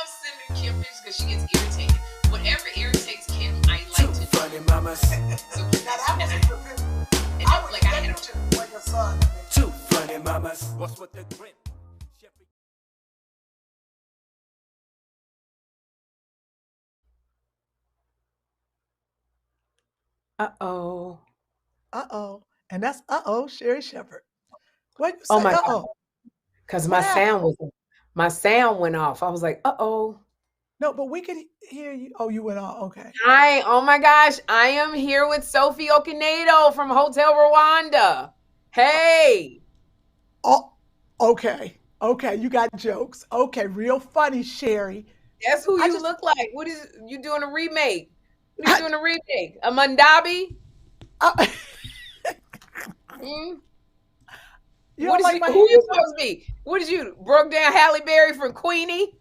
sending Kym pictures because she gets irritated. Whatever irritates Kym, I like to do. Funny mamas. So now that was a good and I was like, I had to when your son. Two funny mamas. What's with the grin? Uh-oh. And that's Sherri Shepherd. What'd you say? Oh my God. Uh-oh. Because What my sound went off. I was like, uh-oh. No, but we could hear you. Oh, you went off. Okay. Hi, oh my gosh. I am here with Sophie Okonedo from Hotel Rwanda. Hey. Oh, okay. Okay, you got jokes. Okay, real funny, Sherri. That's who you look like. What is you doing a remake? What are you doing a remake? A Mandabi? You What don't is like my who you hair? supposed to be? What is you? Broke down Halle Berry from Queenie?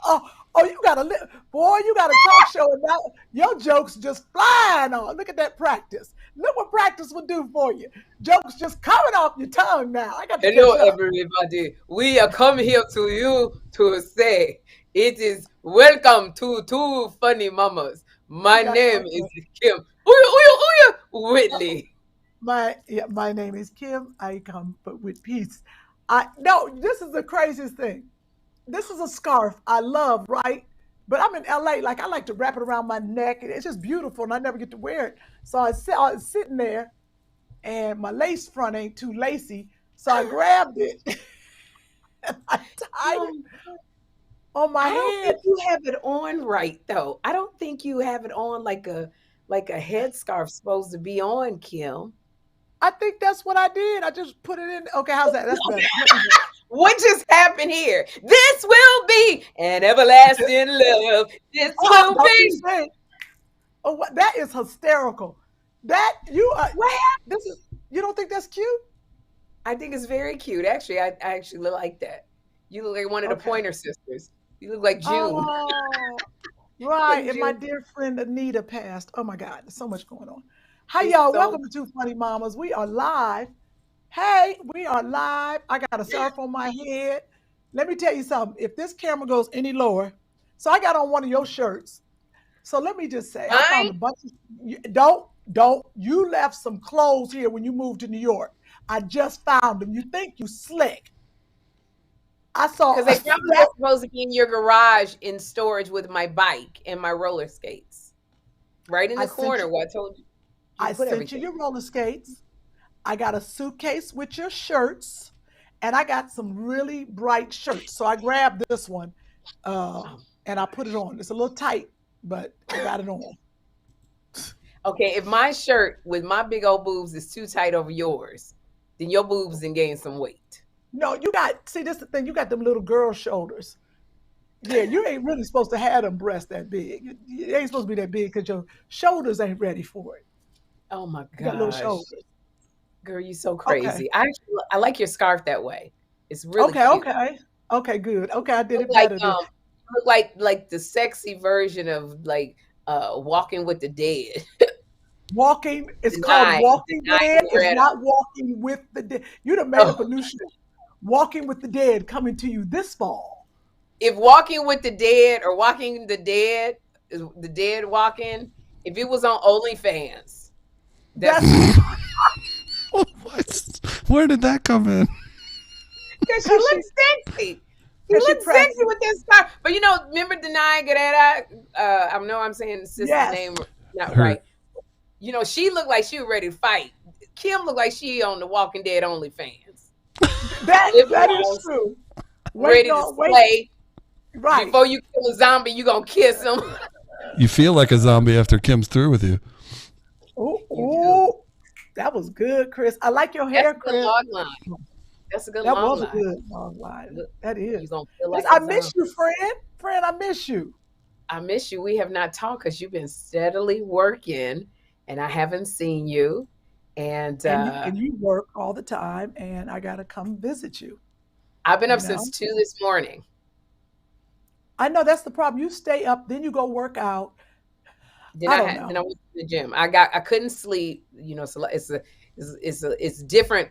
Oh, you got a boy, you got a talk show and now your jokes just flying on. Look at that practice. Look what practice will do for you. Jokes just coming off your tongue now. I got to Hello, catch up. everybody. We are come here to you to say it is welcome to Two Funny Mamas. My name is Kym Whitley. My name is Kym. I come but with peace. No, this is the craziest thing. This is a scarf I love, right? But I'm in LA. Like I like to wrap it around my neck, and it's just beautiful, and I never get to wear it. So I was sitting there, and my lace front ain't too lacy, so I grabbed it and I tied it on my I don't head. think you have it on right though. I don't think you have it on like a headscarf supposed to be on, Kym. I think that's what I did. I just put it in. Okay, how's that? That's better. What just happened here? This will be an everlasting love. This will be. That is hysterical. That you are. What happened? You don't think that's cute? I think it's very cute. Actually, I actually like that. You look like one of the Pointer Sisters. You look like June. Oh, right. And my dear friend Anita passed. Oh my God, there's so much going on. Hi, y'all. Welcome to Two Funny Mamas. We are live. Hey, we are live. I got a scarf on my head. Let me tell you something. If this camera goes any lower, so I got on one of your shirts. So let me just say, I found a bunch of, don't, you left some clothes here when you moved to New York. I just found them. You think you slick. I saw. Because they probably were supposed to be in your garage in storage with my bike and my roller skates. Right in the corner where I told you. I sent you your roller skates. I got a suitcase with your shirts, and I got some really bright shirts. So I grabbed this one, and I put it on. It's a little tight, but I got it on. Okay, if my shirt with my big old boobs is too tight over yours, then your boobs then gain some weight. No, see, this is the thing. You got them little girl shoulders. Yeah, you ain't really supposed to have them breasts that big. It ain't supposed to be that big because your shoulders ain't ready for it. Oh my gosh. You got little shoulders. Girl, you so crazy. Okay. I like your scarf that way. It's really cute. Okay, good. Okay, I did it better. You look like the sexy version of like Walking with the Dead. Walking, it's called Walking Dead. It's not Walking with the Dead. You'd have made up a new show. Walking with the Dead coming to you this fall. If Walking with the Dead or Walking the Dead is the Dead Walking, if it was on OnlyFans. What? Where did that come in? Because she looks sexy. She looks sexy with this scarf. But remember Denai Guerrera? I know I'm saying the sister's name not right. She looked like she was ready to fight. Kym looked like she on the Walking Dead OnlyFans. That is true. Ready to slay. Right. Before you kill a zombie, you gonna kiss him. You feel like a zombie after Kym's through with you. Oh, that was good, Chris. I like your hair, Chris. That's a good long line. That was a good long line. That is. You're gonna feel like I miss you, friend. Friend, I miss you. I miss you. We have not talked because you've been steadily working, and I haven't seen you. And you work all the time, and I gotta come visit you. I've been up since 2 this morning. I know that's the problem. You stay up, then you go work out. Then I went to the gym. I couldn't sleep. So it's different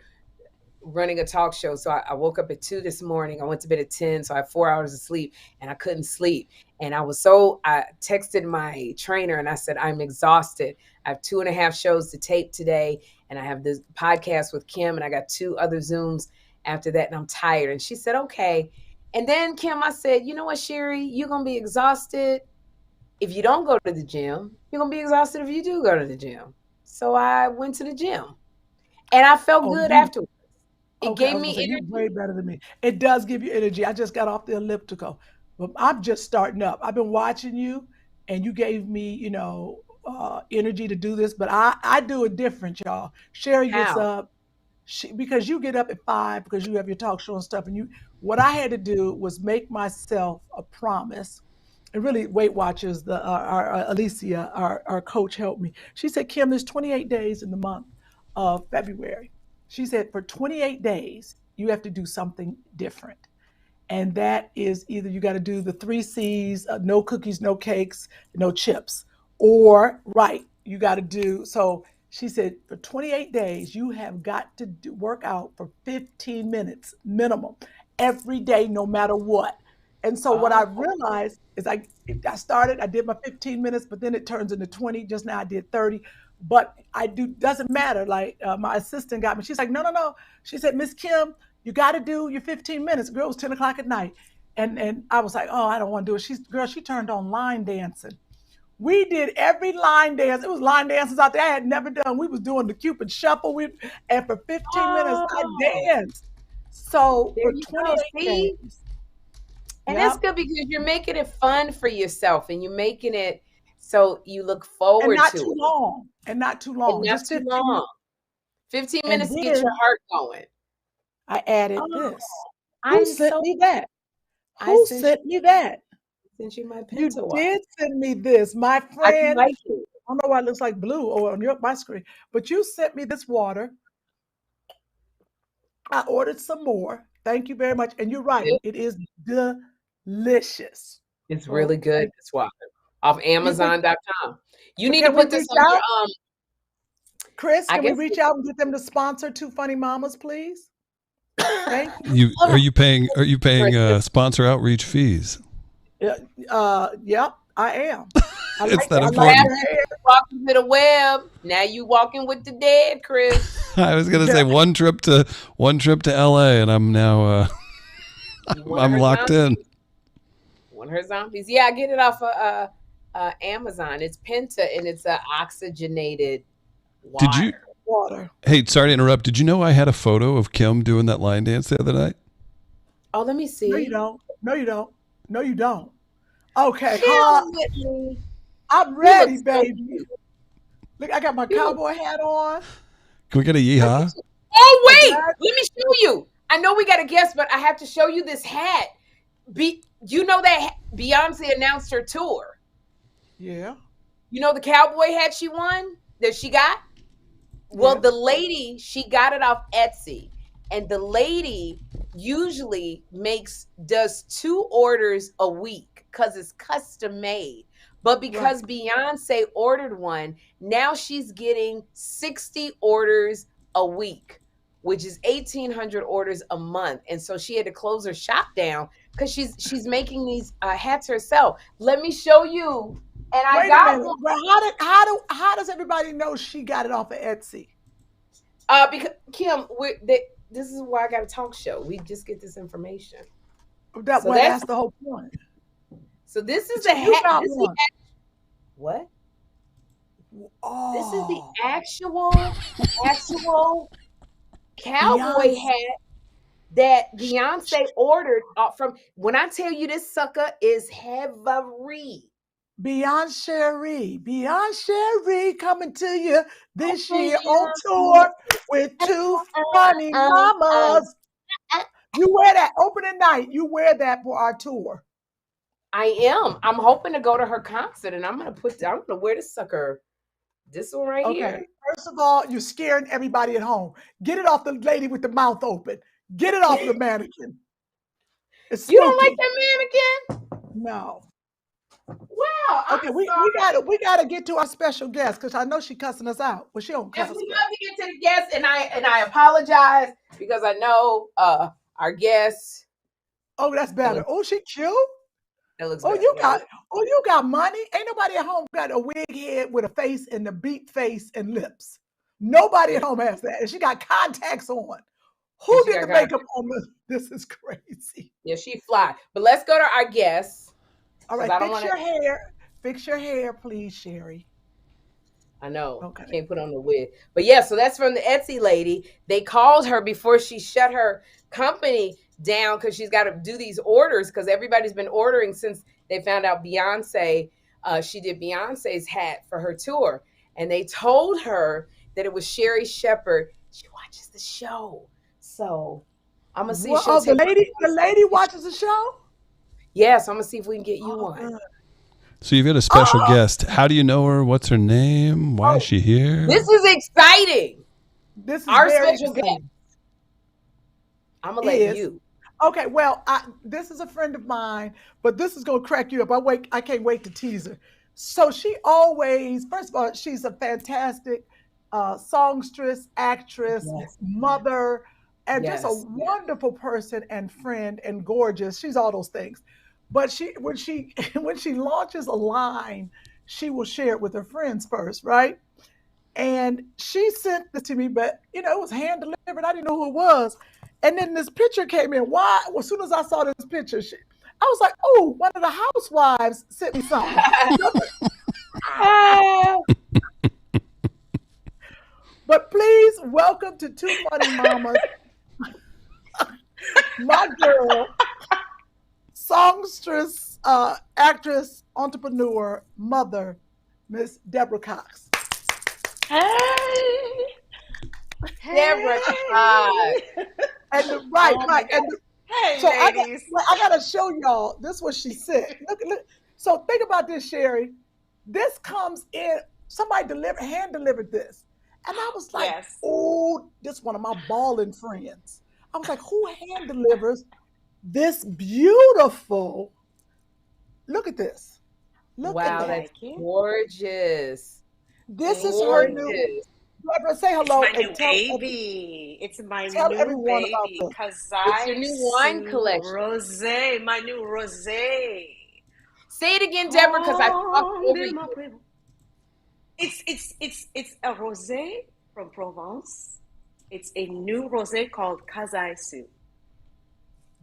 running a talk show. So I woke up at 2 this morning. I went to bed at 10. So I had 4 hours of sleep and I couldn't sleep. And I texted my trainer and I said, I'm exhausted. I have 2.5 shows to tape today. And I have this podcast with Kym and I got 2 other Zooms after that. And I'm tired. And she said, okay. And then Kym, I said, you know what, Sherri, you're going to be exhausted if you don't go to the gym. You're going to be exhausted if you do go to the gym. So I went to the gym and I felt good afterwards. It gave me energy. Way better than me. It does give you energy. I just got off the elliptical, but I'm just starting up. I've been watching you, and you gave me, energy to do this. But I do it different, y'all. Sherri gets up, because you get up at 5 because you have your talk show and stuff. And what I had to do was make myself a promise. And really, Weight Watchers, our Alicia, our coach, helped me. She said, Kym, there's 28 days in the month of February. She said, for 28 days, you have to do something different. And that is either you got to do the 3 C's, no cookies, no cakes, no chips, or you got to do. So she said, for 28 days, you have got to work out for 15 minutes minimum every day, no matter what. And so what I realized is I did my 15 minutes, but then it turns into 20. Just now I did 30. But doesn't matter. Like my assistant got me. She's like, no. She said, Miss Kym, you got to do your 15 minutes. Girl, it was 10 o'clock at night. And I was like, oh, I don't want to do it. She turned on line dancing. We did every line dance. It was line dances out there I had never done. We was doing the Cupid shuffle. And for 15 minutes, I danced. So for 28 days. And that's good because you're making it fun for yourself and you're making it so you look forward to it. And not too long. Just 15 long. 15 minutes to get your heart going. I added this. Who sent me that? Who sent me that? Sent you my You did send me this. My friend, I don't know why it looks like blue on my screen, but you sent me this water. I ordered some more. Thank you very much. And you're right. It is delicious. It's really good. This water off Amazon.com. You need to put this on your Chris, can we reach out and get them to sponsor 2 Funny Mamas, please? Thank you. Are you paying sponsor outreach fees? Yep, I am. It's that important. Walking to the web. Now you walking with the dead, Chris. I was gonna say one trip to LA, and I'm now I'm locked in. One of her zombies. Yeah, I get it off of Amazon. It's Penta and it's oxygenated water. Hey, sorry to interrupt. Did you know I had a photo of Kym doing that line dance the other night? Oh, let me see. No, you don't. No, you don't. Okay. I'm ready, baby. Look, I got my cowboy hat on. Can we get a yeehaw? Oh, wait. Let me show you. I know we got a guest, but I have to show you this hat. You know that Beyonce announced her tour? Yeah. You know the cowboy hat she won that she got? Well, the lady, she got it off Etsy. And the lady usually does 2 orders a week because it's custom made. But because Beyonce ordered one, now she's getting 60 orders a week, which is 1,800 orders a month. And so she had to close her shop down because she's making these hats herself. Let me show you. And I got one. Well, how does everybody know she got it off of Etsy? Because Kym, this is why I got a talk show. We just get this information. That's the whole point. So this is the hat. What? Oh. This is the actual cowboy hat that Beyonce ordered from. When I tell you this sucker is heavy. Beyonce coming to you this year on tour with 2 Funny Mamas. You wear that opening night. You wear that for our tour. I am. I'm hoping to go to her concert, and I'm gonna wear this sucker. This one right here. First of all, you're scaring everybody at home. Get it off the lady with the mouth open. Get it off the mannequin. You don't like that mannequin? No. Wow, I'm Okay, sorry. we gotta get to our special guest because I know she cussing us out. Well, she don't Yes, cuss. we love to get to the guests, and I apologize because I know our guests. Oh, that's better. Oh, she cute. That looks Oh, better. you got money. Ain't nobody at home got a wig head with a face and the beat face and lips. Nobody at home has that. And she got contacts on. Who did the makeup on this? This is crazy. Yeah, she fly. But let's go to our guests. All right, fix your hair. Fix your hair, please, Sherri. I know. Okay. Can't put on the wig. But yeah, so that's from the Etsy lady. They called her before she shut her company down because she's got to do these orders because everybody's been ordering since they found out Beyonce. She did Beyonce's hat for her tour. And they told her that it was Sherri Shepherd. She watches the show. So I'm going to see if she'll the lady watches the show? Yes, I'm going to see if we can get you one. Good. So you've got a special guest. How do you know her? What's her name? Why is she here? This is exciting. This is our very special exciting. guest. I'm going to let you. Okay, well, this is a friend of mine, but this is going to crack you up. I can't wait to tease her. So she always, first of all, she's a fantastic songstress, actress, mother, and just a wonderful person and friend and gorgeous. She's all those things. But when she launches a line, she will share it with her friends first, right? And she sent this to me, but it was hand delivered. I didn't know who it was. And then this picture came in. Why? Well, as soon as I saw this picture, I was like, "Oh, one of the housewives sent me something." But please welcome to Two Funny Mamas, my girl, songstress, actress, entrepreneur, mother, Miss Deborah Cox. Hey, Deborah Cox. And right. And hey, so ladies. I gotta show y'all. This is what she said. Look. So think about this, Sherri. This comes in. Somebody hand delivered this, and I was like, "Oh, this one of my balling friends." I was like, "Who hand delivers this beautiful?" Look at this. Look at that. That's gorgeous. This is her new. Deborah, say hello. It's my new baby. It's my tell new everyone baby. about this. It's your new wine collection. Rosé, my new rosé. Say it again, Deborah, because I talked over you. It's a rosé from Provence. It's a new rosé called Kazaisu.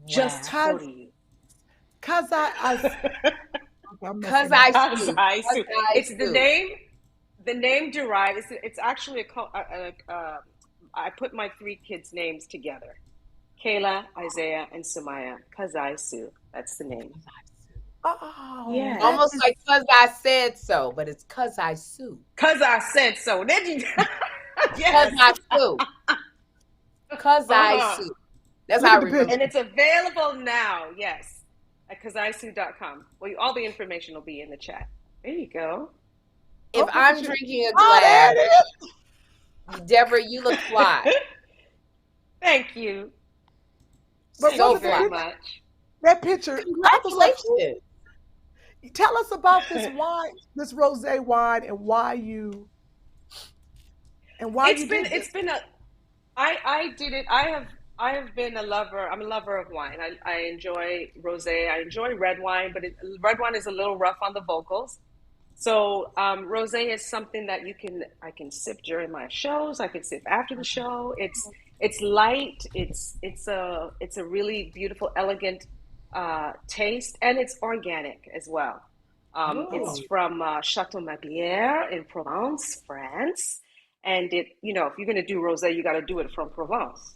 Just for you. Kazaisu. It's the name. The name derived. It's actually I put my 3 kids' names together: Kayla, Isaiah, and Sumaya. Kazaisu. That's the name. Oh, yeah. Almost like "cause I said so," but it's "cause I sue." Cause I said so. Then you. Cause I sue. Cause I sue. That's how I remember. And it's available now. Yes, at kazaisu.com. Well, all the information will be in the chat. There you go. If I'm drinking a glass, Deborah, you look fly. Thank you. But so very much. That picture. Congratulations. Tell us about this wine, this rosé wine, and why you. I did it. I have been a lover. I'm a lover of wine. I enjoy rosé. I enjoy red wine, but red wine is a little rough on the vocals. So rosé is something that I can sip during my shows. I can sip after the show. It's light. It's a really beautiful, elegant taste, and it's organic as well. It's from Chateau Maglière in Provence, France, and if you're going to do rosé, you got to do it from Provence.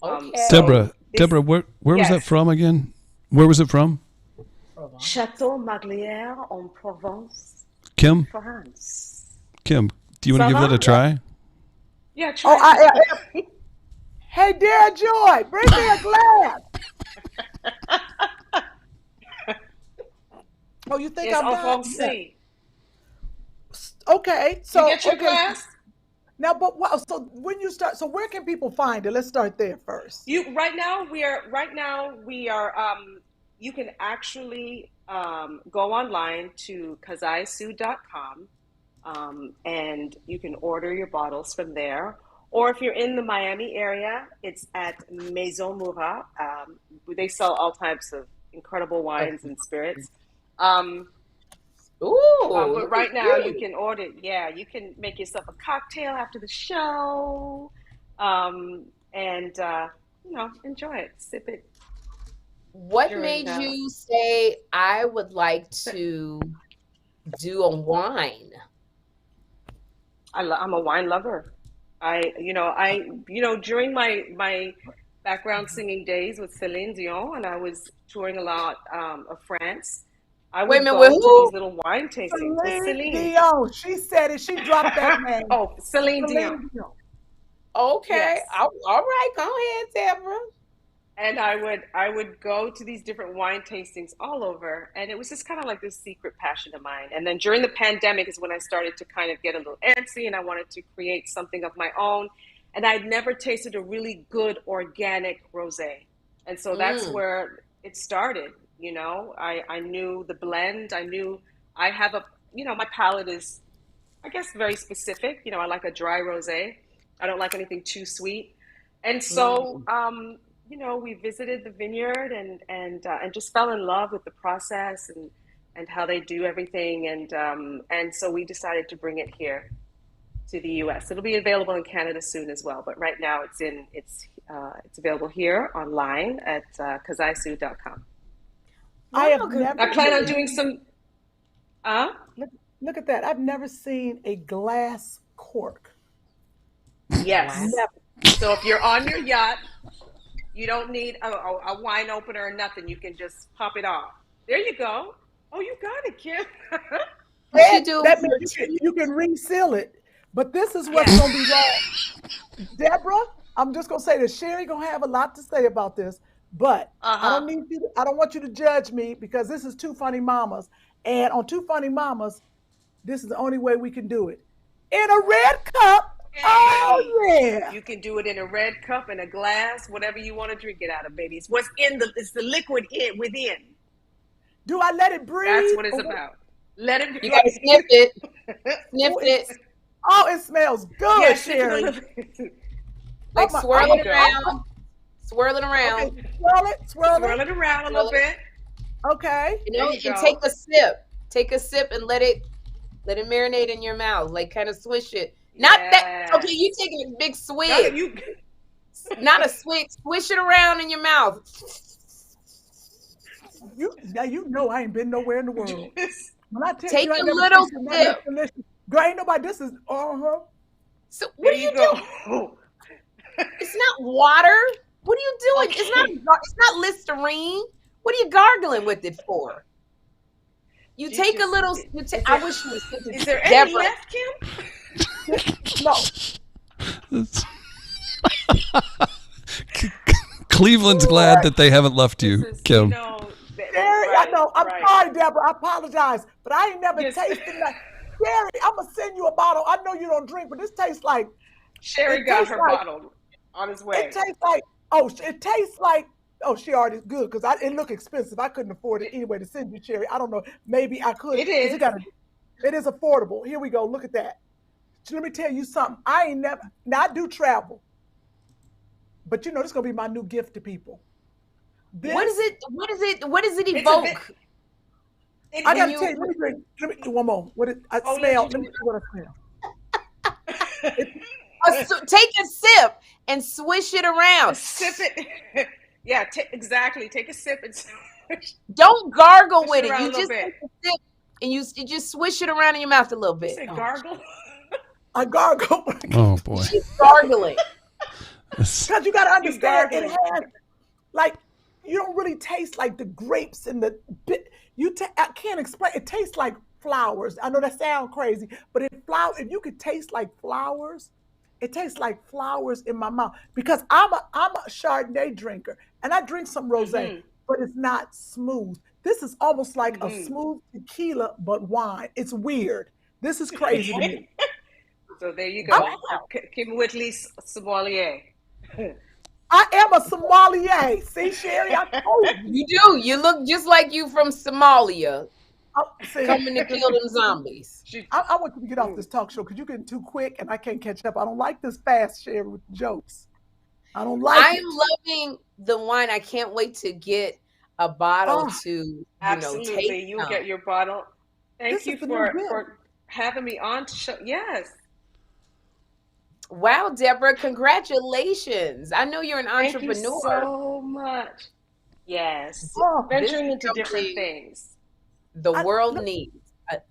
Okay. Deborah, where was that from again? Where was it from? Chateau Maglière en Provence. Kym? France. Kym, do you want to give that a try? Yeah, try. Hey, dear Joy, bring me a glass. Oh, you think I'm done? Yeah. Okay, so you get your glass. Now, but so when you start, so where can people find it? Let's start there first. Right now we are you can actually go online to kazaisu.com and you can order your bottles from there. Or if you're in the Miami area, it's at Maison Murat. They sell all types of incredible wines and spirits. But right now you can order. Yeah, you can make yourself a cocktail after the show, and enjoy it, sip it. What made you say I would like to do a wine? I'm a wine lover. During my background singing days with Celine Dion, and I was touring a lot of France. I would go to these little wine tastings with Celine Dion. She said it. She dropped that name. Oh, Celine Dion. Okay. Yes. All right. Go ahead, Deborah. And I would go to these different wine tastings all over, and it was just kind of like this secret passion of mine. And then during the pandemic is when I started to kind of get a little antsy, and I wanted to create something of my own. And I'd never tasted a really good organic rosé, and so that's where it started. I knew the blend. I knew I have my palate is, I guess, very specific. I like a dry rosé. I don't like anything too sweet. And so, we visited the vineyard and just fell in love with the process and how they do everything. And so we decided to bring it here to the U.S. It'll be available in Canada soon as well. But right now it's available here online at kazaisu.com. I plan on doing some. Look at that! I've never seen a glass cork. Yes. Never. So if you're on your yacht, you don't need a wine opener or nothing. You can just pop it off. There you go. Oh, you got it, Kym. That means you can reseal it. But this is what's going to be wrong. Deborah, I'm just going to say that Sherri going to have a lot to say about this. But I don't want you to judge me because this is Two Funny Mamas. And on Two Funny Mamas, this is the only way we can do it. In a red cup. Oh, yeah. You can do it in a red cup, in a glass, whatever you want to drink it out of, baby. It's what's it's the liquid within. Do I let it breathe? That's what it's about. Let it breathe. You got to sniff it. Sniff it. Oh, it smells good, Sherri. Like swirl it around. Swirl it around. Okay. Swirl it around a little bit. Okay. And take a sip. Take a sip and let it marinate in your mouth. Like kind of swish it. Not that. Okay, you taking a big swig. Not a swig. Swish it around in your mouth. You know I ain't been nowhere in the world. When I take a little sip. Girl, ain't nobody. This is So what are you doing? It's not water. What are you doing? Okay. It's not Listerine. What are you gargling with it for? You take a little. I wish you was. Is there any left, Kym? No. Cleveland's glad that they haven't left you, Kym. Sherri, I know. I'm sorry, Deborah. I apologize, but I ain't never tasted that. Sherri, I'm gonna send you a bottle. I know you don't drink, but this tastes like. Sherri got her bottle on his way. It tastes like. Oh, she already good because it looked expensive. I couldn't afford it anyway to send you, Sherri. I don't know. Maybe I could. It is. It is affordable. Here we go. Look at that. So let me tell you something. Now I do travel, but this is gonna be my new gift to people. What is it? What does it evoke? I gotta tell you. Let me drink. Let me do one more. Smell. Let me see what I smell. Take a sip and swish it around. Sip it. Yeah, exactly. Take a sip and swish. Don't gargle with it. You just take a sip and you just swish it around in your mouth a little bit. You say gargle? I gargle. Oh boy. She's gargling. Because you got to understand, it has, like, you don't really taste like the grapes and the bit. I can't explain. It tastes like flowers. I know that sounds crazy, but if you could taste like flowers, it tastes like flowers in my mouth. Because I'm a Chardonnay drinker, and I drink some rosé, but it's not smooth. This is almost like a smooth tequila, but wine. It's weird. This is crazy to me. So there you go. Kym Whitley sommelier. I am a sommelier. See, Sherri, I told you. You do. You look just like you from Somalia. See, Coming to kill them zombies. I want you to get off this talk show because you're getting too quick and I can't catch up. I don't like this fast, Sherri, with jokes. I don't like I'm it. loving the wine. I can't wait to get a bottle to, absolutely. taste. You'll get your bottle. Thank This you is the new deal. for having me on to show. Yes. Wow, Deborah, congratulations. I know you're an entrepreneur. Thank you so much. Yes. Oh, venturing into different things. The world needs.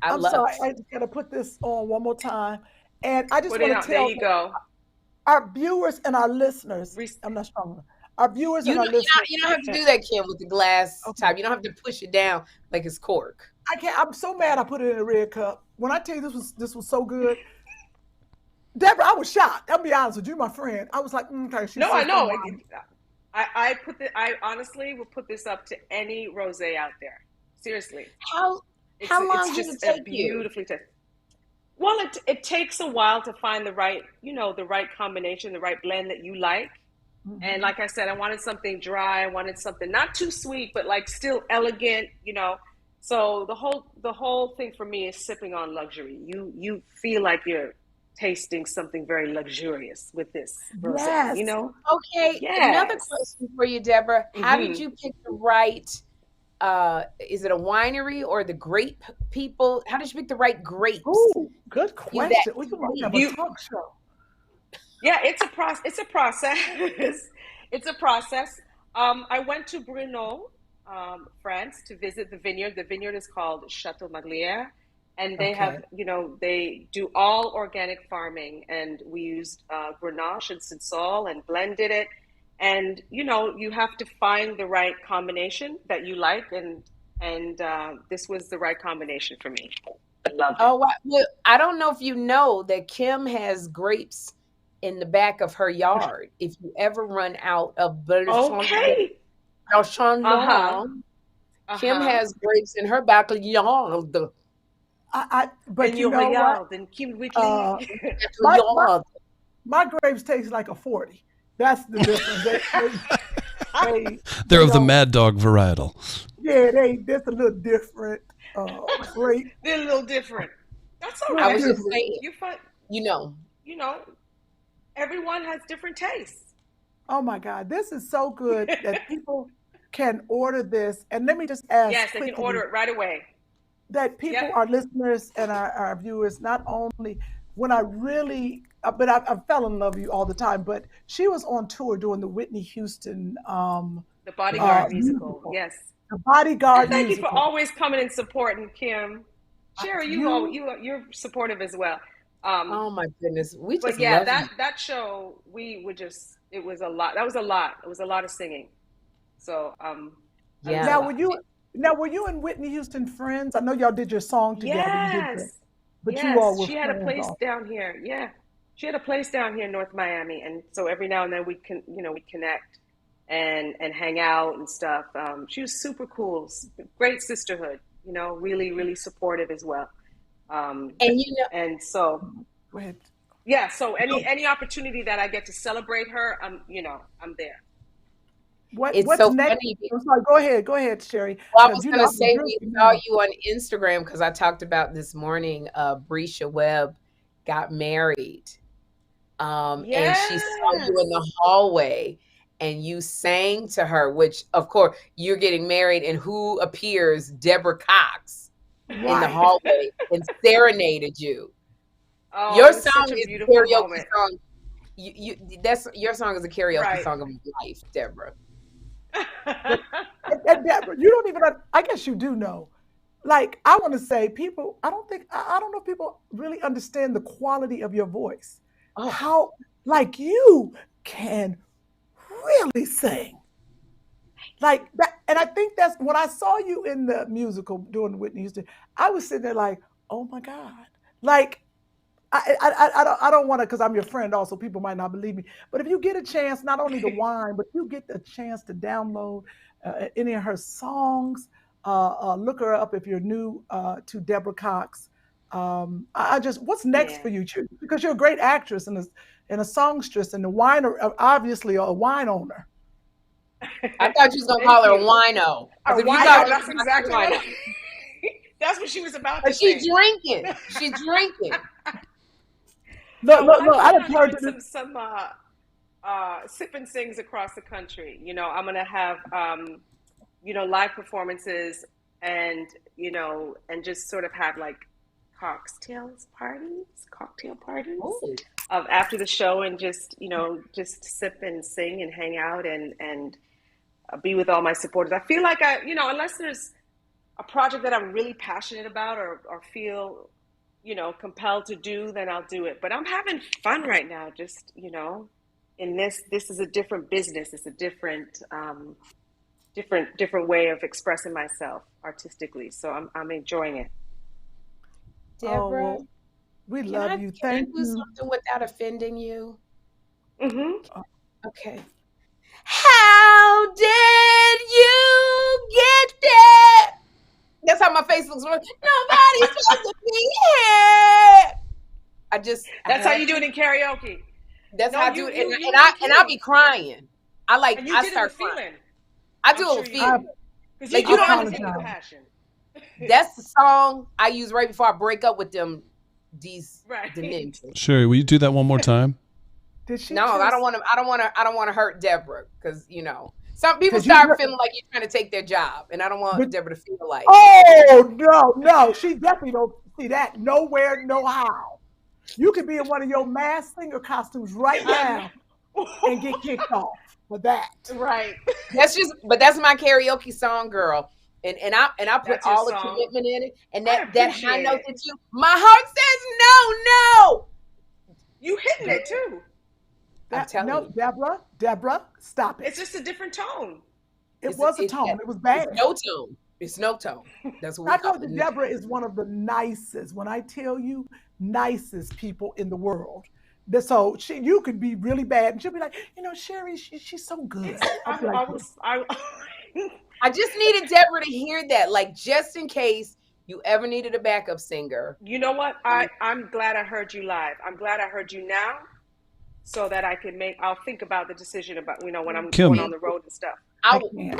I'm love sorry. it. I just got to put this on one more time. And I just Put it want on. to tell There you go. our viewers and our listeners. I'm not strong enough. Our viewers and our listeners. You don't have to do that, Kym, with the glass top. You don't have to push it down like it's cork. I can't. I'm so mad I put it in a red cup. When I tell you this was so good. Deborah, I was shocked. I'll be honest with you, my friend. I was like, okay. No, I know. I honestly will put this up to any rosé out there. Seriously. How long did it take beautifully tasty. Well, it takes a while to find the right combination, the right blend that you like. Mm-hmm. And like I said, I wanted something dry. I wanted something not too sweet, but like still elegant, So the whole thing for me is sipping on luxury. You feel like you're tasting something very luxurious with this rosé, yes. Okay. Yes. Another question for you, Deborah. How did you pick the right? Is it a winery or the grape people? How did you pick the right grapes? Oh, good question. We can have a talk show. Yeah, it's a process. It's a process. I went to Brno, France, to visit the vineyard. The vineyard is called Chateau Maglière, and they have, they do all organic farming, and we used Grenache and Cinsault and blended it. And, you have to find the right combination that you like. And this was the right combination for me. I love it. Oh, well, I don't know if you know that Kym has grapes in the back of her yard. If you ever run out of okay. Kym has grapes in her backyard. But you know what? And Kym Whitley. My grapes taste like a 40. That's the difference. They're of the Mad Dog varietal. Yeah, that's a little different. Grape. They're a little different. That's all right. I was just saying. Everyone has different tastes. Oh my God, this is so good that people can order this. And let me just ask. Yes, they can order it right away. That people, our listeners and our viewers, not only when I really, but I fell in love with you all the time. But she was on tour doing the Whitney Houston, the Bodyguard musical. Yes, the Bodyguard. Thank you for always coming and supporting, Kym. Sherri, you're supportive as well. Oh my goodness, that show it was a lot. That was a lot. It was a lot of singing. So Now were you and Whitney Houston friends? I know y'all did your song together. Yes. But you all were she had a place down here. Yeah. She had a place down here in North Miami. And so every now and then we'd connect and hang out and stuff. She was super cool. Great sisterhood, really, really supportive as well. And so go ahead. Yeah, so any opportunity that I get to celebrate her, I'm there. What's so next? Funny. I'm sorry, go ahead, Sherri. Well, I was going to say we saw you on Instagram because I talked about this morning. Brescia Webb got married, and she saw you in the hallway, and you sang to her. Which, of course, you're getting married, and who appears? Deborah Cox in the hallway and serenaded you. Oh, your song is a karaoke moment. Song. Your song is a karaoke song of life, Deborah. and Deborah, you don't even. I guess you do know. Like I want to say, people. I don't know if people really understand the quality of your voice. Oh. How like you can really sing. Like that, and I think that's when I saw you in the musical doing Whitney Houston. I was sitting there like, oh my God, like. I don't want to because I'm your friend also people might not believe me but if you get a chance not only the wine but you get the chance to download any of her songs look her up if you're new to Deborah Cox I just, what's next for you? Because you're a great actress and a songstress and a wine, obviously a wine owner. I thought you was gonna call her a wino. A wino. That's exactly what. That's what she was about to say. She's drinking. She's drinking. Look! I done heard some sip and sings across the country. You know, I'm gonna have live performances and and just sort of have like cocktail parties of after the show, and just sip and sing and hang out and be with all my supporters. I feel like unless there's a project that I'm really passionate about or feel compelled to do, then I'll do it. But I'm having fun right now, just in this is a different business. It's a different way of expressing myself artistically, so I'm enjoying it. Deborah, we love you. Thank you. Can I do something without offending you? Mm-hmm. Okay. How did you get there? That's how my face looks. Nobody's supposed to be here. That's how you do it in karaoke. That's how I do it, and I'll be crying. I start crying. I do it with feeling. Like you don't understand the passion. That's the song I use right before I break up with them. These dimensions. Sherri, will you do that one more time? Did she? No, I don't want to hurt Deborah because some people start feeling like you're trying to take their job, and I don't want Deborah to feel like. Oh no, she definitely don't see that nowhere, no how. You could be in one of your Masked Singer costumes right now and get kicked off for that. Right. That's my karaoke song, girl. And I put all the commitment in it, and that high note that my heart says no. You hitting it too. I'm telling you. Deborah, stop it. It's just a different tone. It was a tone. It was bad. It's no tone. That's what I told you. Deborah is one of the nicest. When I tell you, nicest people in the world. So you could be really bad, and she'll be like, Sherri, she's so good. I just needed Deborah to hear that, like just in case you ever needed a backup singer. You know what? I'm glad I heard you live. I'm glad I heard you now, so that I'll think about the decision about when I'm going on the road and stuff. I would leave.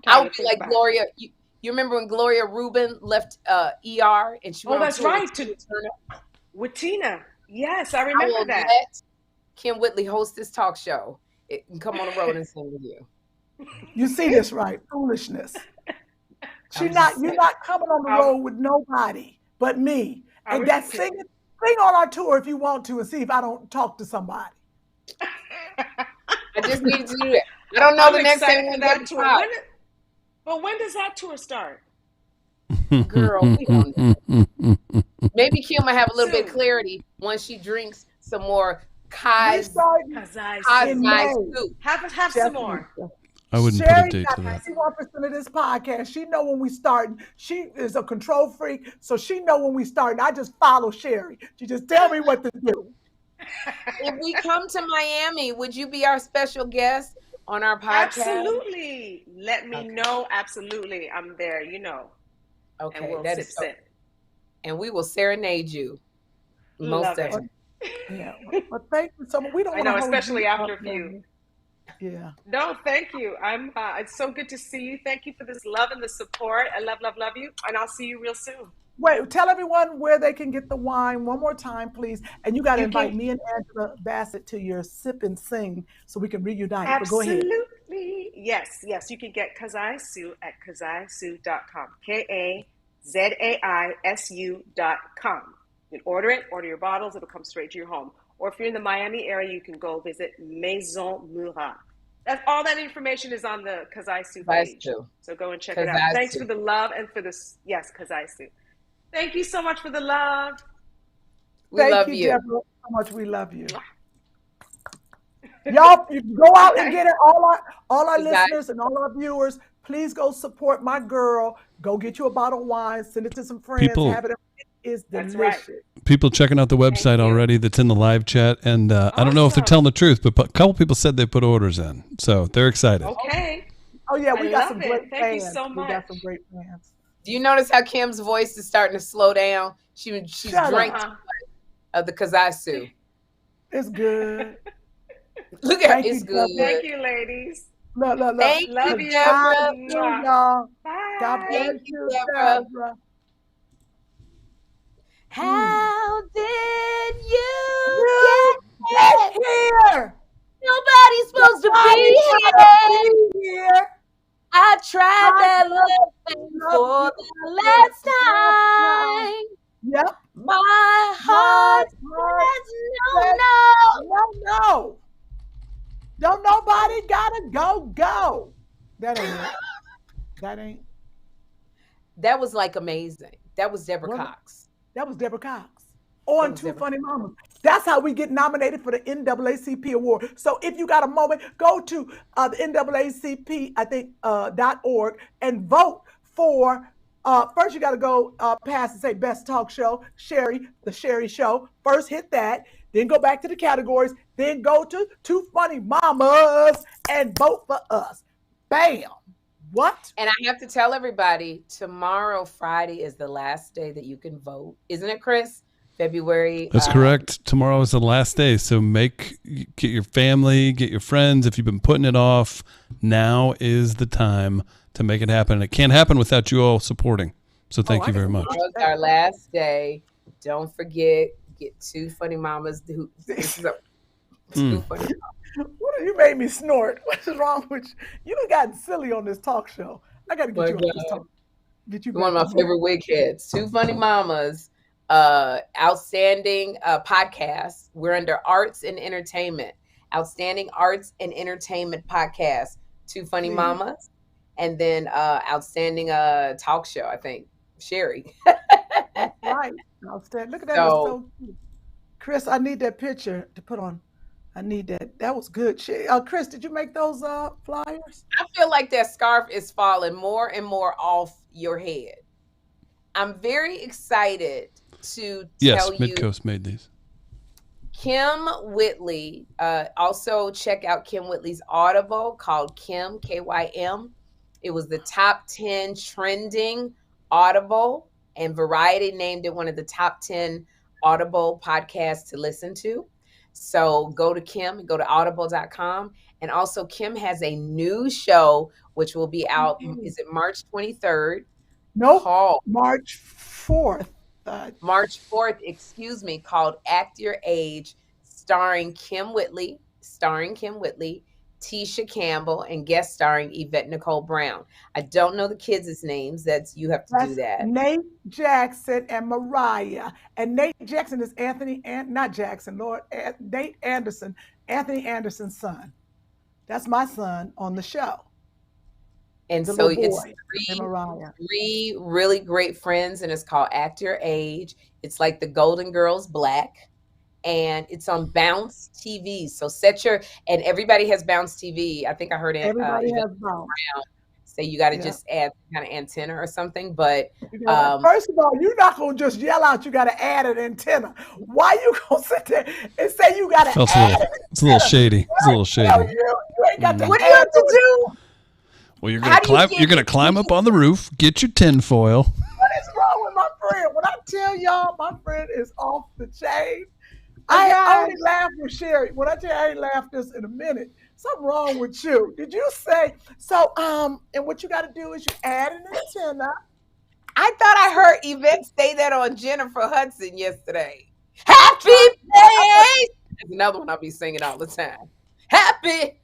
I would be like Gloria. You remember when Gloria Rubin left ER and she went on that's right with Tina. Yes, I remember that. Let Kym Whitley host this talk show and come on the road and sing with you. You see this, right? Foolishness. You're not coming on the road with nobody but me. And that's sing on our tour if you want to, and see if I don't talk to somebody. I just needed to do that. I don't know the next thing we'll get to. But when does that tour start? Girl, we don't know. Maybe Kym will have a little bit of clarity once she drinks some more Kai's soup. Have some more. I wouldn't put a date to that. 61% of this podcast. She know when we start. She is a control freak, so she know when we start. And I just follow Sherri. She just tell me what to do. If we come to Miami, would you be our special guest on our podcast? Absolutely. Let me know. Absolutely. I'm there, Okay, and we'll that is so. And we will serenade you. Most definitely. Yeah. Well, thank you so much. We don't I know, especially after a few. Yeah. No, thank you. It's so good to see you. Thank you for this love and the support. I love you. And I'll see you real soon. Wait, tell everyone where they can get the wine one more time, please. And you got to invite me and Angela Bassett to your sip and sing so we can reunite. Absolutely. But go ahead. Yes. You can get Kazaisu at kazaisu.com. KAZAISU.com. You can order your bottles. It'll come straight to your home. Or if you're in the Miami area, you can go visit Maison Murat. All that information is on the Kazaisu page. So go and check it out. Thanks for the love and for this. Yes, Kazaisu. Thank you so much for the love. We love you. Deborah, so much. We love you. Y'all go out and get it. All our listeners and all our viewers, please go support my girl. Go get you a bottle of wine. Send it to some friends. Have it. It is delicious. Right. People checking out the website already that's in the live chat. And I don't know if they're telling the truth, but a couple people said they put orders in. So they're excited. Okay. Oh, yeah. We got some great fans. Thank you so much. We got some great fans. Do you notice how Kym's voice is starting to slow down? She's drank of the Kazasu. It's good. Look at her. It's good. Thank you, ladies. Look. Thank Love you, Deborah. Y'all. Bye. God bless Thank you, you, Deborah. Deborah. How did you get here? Nobody's supposed to be here. I tried that love thing for the last time. Yep. My heart says no. Don't nobody gotta go. That ain't. That was like amazing. That was Deborah Cox. That was Deborah Cox on Two Funny Mamas. That's how we get nominated for the NAACP award. So if you got a moment, go to the NAACP, I think, .org and vote for. First, you got to go past and say best talk show, Sherri, the Sherri Show. First, hit that. Then go back to the categories. Then go to Two Funny Mamas and vote for us. Bam. What? And I have to tell everybody, tomorrow, Friday, is the last day that you can vote. Isn't it, Chris? February. That's correct. Tomorrow is the last day. So get your family, get your friends. If you've been putting it off, now is the time to make it happen. And it can't happen without you all supporting. So thank you very much. Tomorrow's our last day. Don't forget, get Two Funny Mamas. Two Funny Mamas. You made me snort. What's wrong with you? You done gotten silly on this talk show. I got to get you on this talk. Get you one of my favorite wig heads. Two Funny Mamas. Outstanding podcast. We're under arts and entertainment. Outstanding arts and entertainment podcast. Two Funny Mamas. And then outstanding talk show, I think. Sherri. That's right. Outstanding. Look at that. So cute. Chris, I need that picture to put on. I need that. That was good. Chris, did you make those flyers? I feel like that scarf is falling more and more off your head. I'm very excited to tell you. Yes, Midcoast made these. Kym Whitley. Also check out Kym Whitley's Audible called Kym, Kym. It was the top 10 trending Audible, and Variety named it one of the top 10 Audible podcasts to listen to. So go to Kym and go to audible.com. And also Kym has a new show, which will be out. Is it March 23rd? Nope. March 4th. March 4th, excuse me, called Act Your Age, starring Kym Whitley, Tisha Campbell, and guest starring Yvette Nicole Brown. I don't know the kids' names. You have to do that. Nate Jackson and Mariah. And Nate Jackson is Nate Anderson, Anthony Anderson's son. That's my son on the show. And so it's three really great friends, and it's called Act Your Age. It's like the Golden Girls Black, and it's on Bounce TV. So and everybody has Bounce TV. I think I heard it. Everybody has Bounce. So you got to just add kind of antenna or something. But first of all, you're not going to just yell out you got to add an antenna. Why you going to sit there and say you got to add it's a little shady. It's a little shady. You ain't got to what do you have to do? Well, you're gonna climb up on the roof, get your tinfoil. What is wrong with my friend? When I tell y'all my friend is off the chain, I only laugh with Sherri. When I tell you I ain't laughed this in a minute, something wrong with you. Did you say so? And what you got to do is you add an antenna. I thought I heard Yvette say that on Jennifer Hudson yesterday. Happy day. There's another one I'll be singing all the time. Happy.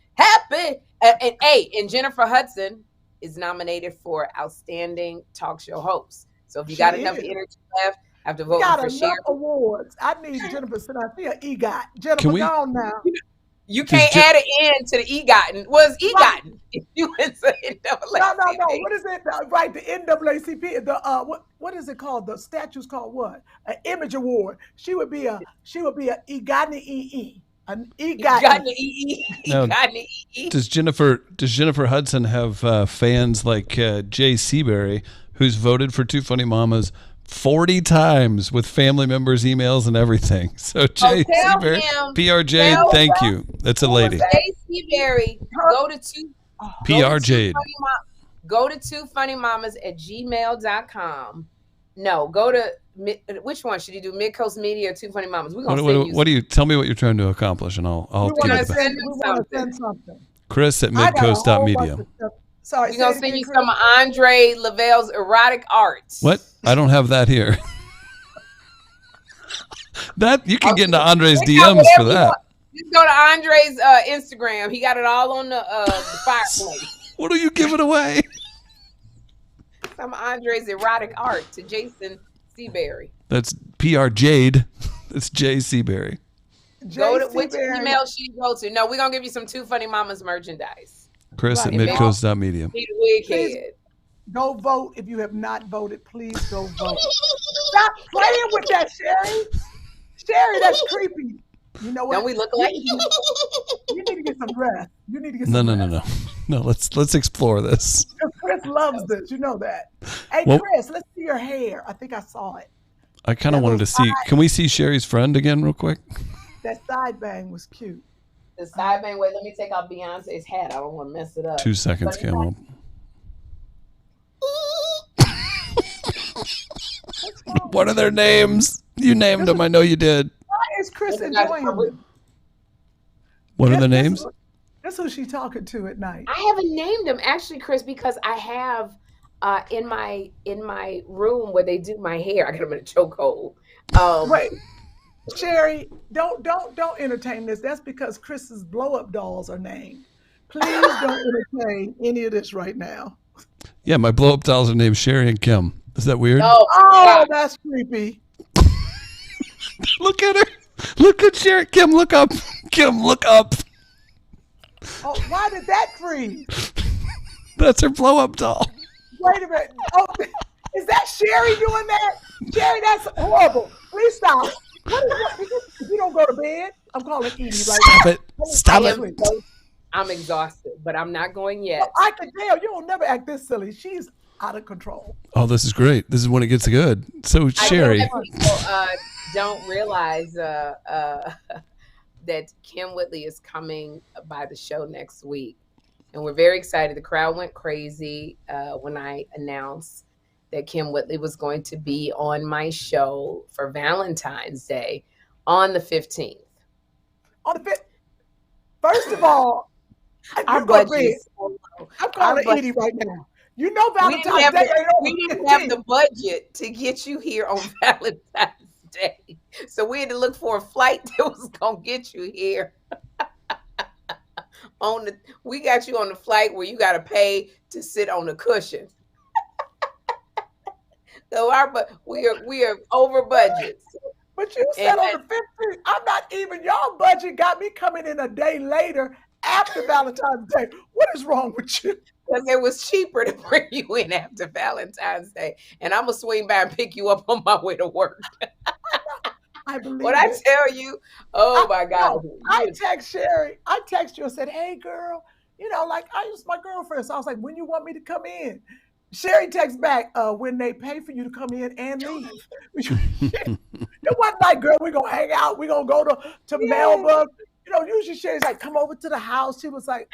And Jennifer Hudson is nominated for Outstanding Talk Show Host. So if you got enough energy left, I have to vote for Sherri. Awards. I need Jennifer to see an EGOT. Jennifer, go on now. You can't add an N to the EGOT. Well, it's EGOT. You went to NAACP. No. What is it? Right, the NAACP. The what is it called? The statue's called what? An Image Award. She would be a EGOT EE. An EGOT. Does Jennifer Hudson have fans like Jay Seabury, who's voted for Two Funny Mamas 40 times with family members' emails and everything? So Jay Seabury, PRJ, thank you. That's a lady. Jay Seabury, go to Go to twofunnymamas@gmail.com. No, go to which one should you do? Mid-Coast Media or Two Funny Mamas? We're gonna send you. What do you tell me what you're trying to accomplish, and I'll we give it want to send something. Chris at midcoast.media. Sorry, we're gonna send you some of Andre Lavelle's erotic arts. What? I don't have that here. That you can get into Andre's DMs for that. Just go to Andre's Instagram. He got it all on the fireplace. What are you giving away? Some of Andre's erotic art to Jason Seaberry. That's PR Jade. That's Jay Seaberry. Go to which email should you go to? No, we're gonna give you some Two Funny Mamas merchandise. Chris at midcoast.media. Please go vote. If you have not voted, please go vote. Stop playing with that, Sherri. Sherri, that's creepy. You know what? Don't we look like you? You need to get some rest. You need to get some rest. No, let's explore this. Chris loves this. You know that. Hey, Chris, let's see your hair. I think I saw it. I kind of wanted to see. Can we see Sherri's friend again real quick? That side bang was cute. The side bang. Wait, let me take off Beyonce's hat. I don't want to mess it up. 2 seconds, Kym. What are their names? You named them. I know you did. Why is Chris enjoying them? What are the names? That's who she's talking to at night. I haven't named them actually, Chris, because I have in my room where they do my hair. I got them in a chokehold. Wait, Sherri, don't entertain this. That's because Chris's blow-up dolls are named. Please don't entertain any of this right now. Yeah, my blow-up dolls are named Sherri and Kym. Is that weird? Oh, that's creepy. Look at her. Look at Sherri. Kym, look up. Kym, look up. Oh, why did that freeze? That's her blow-up doll. Wait a minute. Oh, is that Sherri doing that? Sherri, that's horrible. Please stop. What? If you don't go to bed, I'm calling Edie right now. Stop it. I'm exhausted, but I'm not going yet. Well, I can tell. You don't never act this silly. She's out of control. Oh, this is great. This is when it gets good. So, Sherri. I think that people don't realize that Kym Whitley is coming by the show next week. And we're very excited. The crowd went crazy when I announced that Kym Whitley was going to be on my show for Valentine's Day on the 15th. On the 15th? First of all, I'm calling Edie right now. You know Valentine's Day. We didn't have the budget to get you here on Valentine's Day. So we had to look for a flight that was going to get you here. We got you on the flight where you got to pay to sit on the cushion. So we are over budget. But you said on the 15th, I'm not even, y'all budget got me coming in a day later after Valentine's Day. What is wrong with you? Because it was cheaper to bring you in after Valentine's Day. And I'm going to swing by and pick you up on my way to work. I believe what I tell you, my God. No, I text Sherri. I text you and said, hey, girl, I was my girlfriend. So I was like, when you want me to come in? Sherri texts back, when they pay for you to come in and leave. It wasn't like, girl, we're going to hang out. We're going to go to Melbourne. Usually Sherri's like, come over to the house. She was like,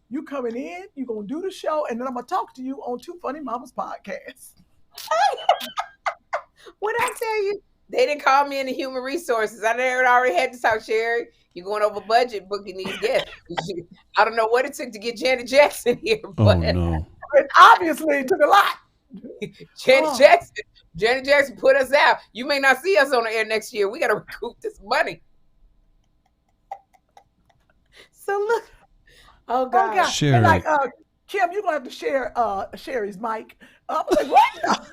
you coming in, you going to do the show, and then I'm going to talk to you on Two Funny Mamas podcast. What I tell you? They didn't call me in the human resources. I already had to talk, Sherri. You're going over budget booking these guests. I don't know what it took to get Janet Jackson here, but no. Obviously it took a lot. Janet Jackson put us out. You may not see us on the air next year. We got to recoup this money. So look. Oh God. Sherri. Like, Kym, you're going to have to share Sherri's mic. I was like, what?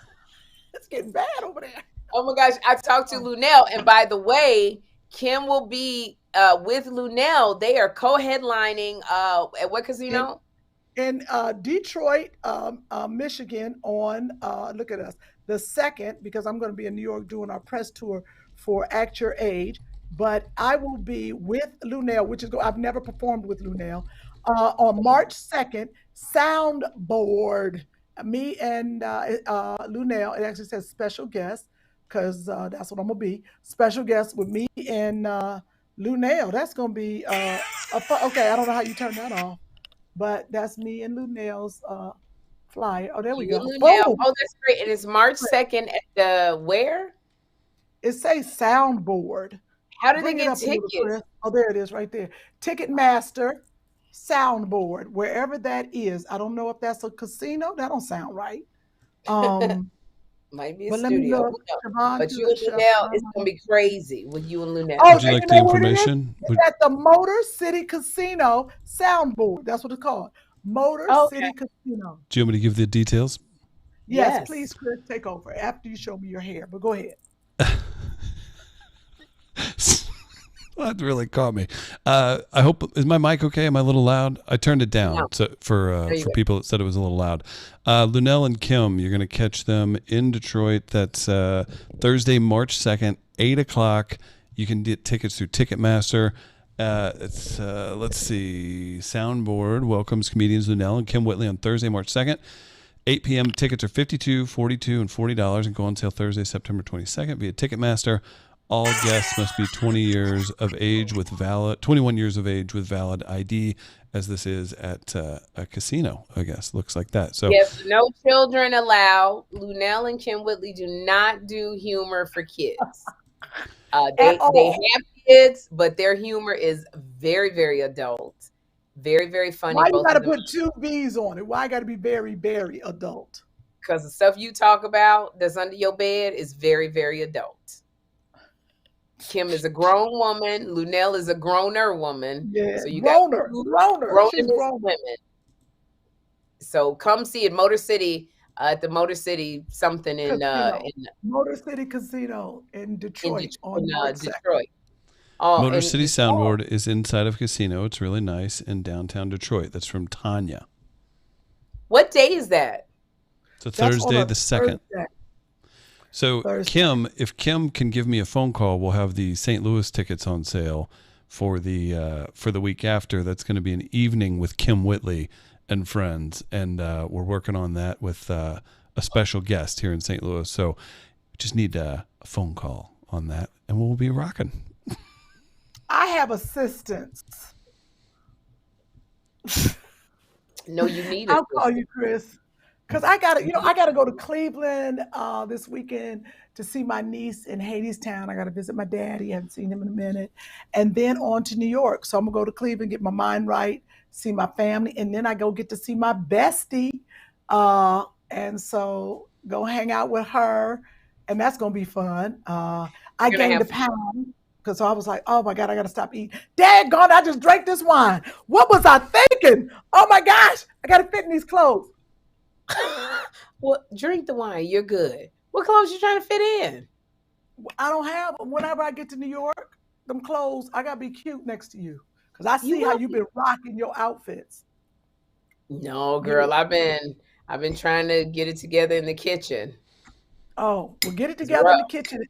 It's getting bad over there. Oh my gosh, I talked to Lunel, and by the way, Kym will be with Lunel. They are co-headlining at what casino? In Detroit, Michigan on, look at us, the 2nd, because I'm going to be in New York doing our press tour for Act Your Age, but I will be with Lunel, I've never performed with Lunel, on March 2nd, Soundboard, me and Lunel, it actually says special guest, because that's what I'm going to be. Special guest with me and Lunel. That's going to be okay, I don't know how you turn that off, but that's me and Lunel's flyer. Oh, there we You go. and Lunel. Boom. Oh, that's great. And it's March 2nd at the where? It says soundboard. How do Bring they it get up a little, tickets? Chris. Oh, there it is right there. Ticketmaster, soundboard, wherever that is. I don't know if that's a casino. That don't sound right. Might be a But let me studio. look. Siobhan, But do you the and chef. Lunel, it's gonna be crazy with you and Lunel. Oh, Would you and like you the know what it is? information? It's at the Motor City Casino soundboard. That's what it's called. Motor Okay. City Casino. Do you want me to give the details? Yes, please, Chris, take over after you show me your hair. But go ahead. That really caught me. I hope, is my mic okay? Am I a little loud? I turned it down for people that said it was a little loud. Lunel and Kym, you're going to catch them in Detroit. That's Thursday, March 2nd, 8 o'clock. You can get tickets through Ticketmaster. It's let's see, Soundboard welcomes comedians Lunel and Kym Whitley on Thursday, March 2nd. 8 p.m. Tickets are $52, $42, and $40 and go on sale Thursday, September 22nd via Ticketmaster. All guests must be 21 years of age with valid ID, as this is at a casino, I guess. Looks like that. So yes, no children allowed. Lunel and Kym Whitley do not do humor for kids. They have kids, but their humor is very, very adult. Very, very funny. Why you got to put 2 V's on it? Why got to be very, very adult? Because the stuff you talk about that's under your bed is very, very adult. Kym is a grown woman. Lunel is a growner woman. Yeah, so you groaner. She's grown women. So come see it, Motor City, at the Motor City something in Motor City Casino in Detroit. Detroit. Motor City Soundboard is inside of a casino. It's really nice in downtown Detroit. That's from Tanya. What day is that? It's a Thursday, the 2nd. Thursday. So Kym, if Kym can give me a phone call, we'll have the St. Louis tickets on sale for the week after. That's going to be an evening with Kym Whitley and friends, and we're working on that with a special guest here in St. Louis. So we just need a phone call on that, and we'll be rocking. I have assistants. No, you need it. I'll call you, Chris. Because I gotta go to Cleveland this weekend to see my niece in Hadestown. I gotta visit my daddy. I haven't seen him in a minute. And then on to New York. So I'm gonna go to Cleveland, get my mind right, see my family, and then I go get to see my bestie. And so go hang out with her, and that's gonna be fun. I gained a pound. Because I was like, oh my God, I got to stop eating. Daggone, I just drank this wine. What was I thinking? Oh my gosh, I got to fit in these clothes. Well, drink the wine. You're good. What clothes you trying to fit in? I don't have, whenever I get to New York, them clothes, I got to be cute next to you. Because I see how you've been rocking your outfits. No, girl, I've been trying to get it together in the kitchen. Oh, well, get it together in the kitchen.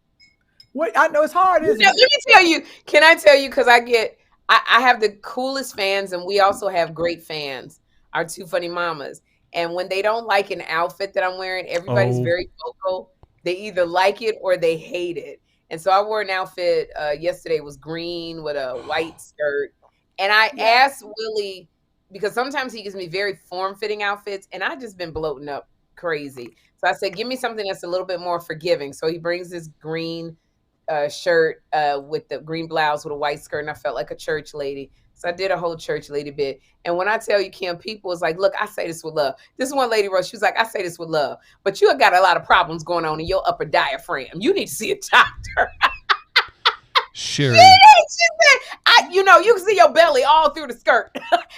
Wait, I know it's hard, isn't it? Let me tell you. Can I tell you? Because I have the coolest fans, and we also have great fans. Our 2 funny mamas. And when they don't like an outfit that I'm wearing, everybody's very vocal. They either like it or they hate it. And so I wore an outfit yesterday. It was green with a white skirt. And I asked Willie, because sometimes he gives me very form-fitting outfits, and I've just been bloating up crazy. So I said, give me something that's a little bit more forgiving. So he brings this green shirt with the green blouse with a white skirt, and I felt like a church lady. So I did a whole church lady bit. And when I tell you, Kym, people was like, look, I say this with love. This one lady wrote, she was like, I say this with love, but you have got a lot of problems going on in your upper diaphragm. You need to see a doctor. Sherri. She said, you can see your belly all through the skirt.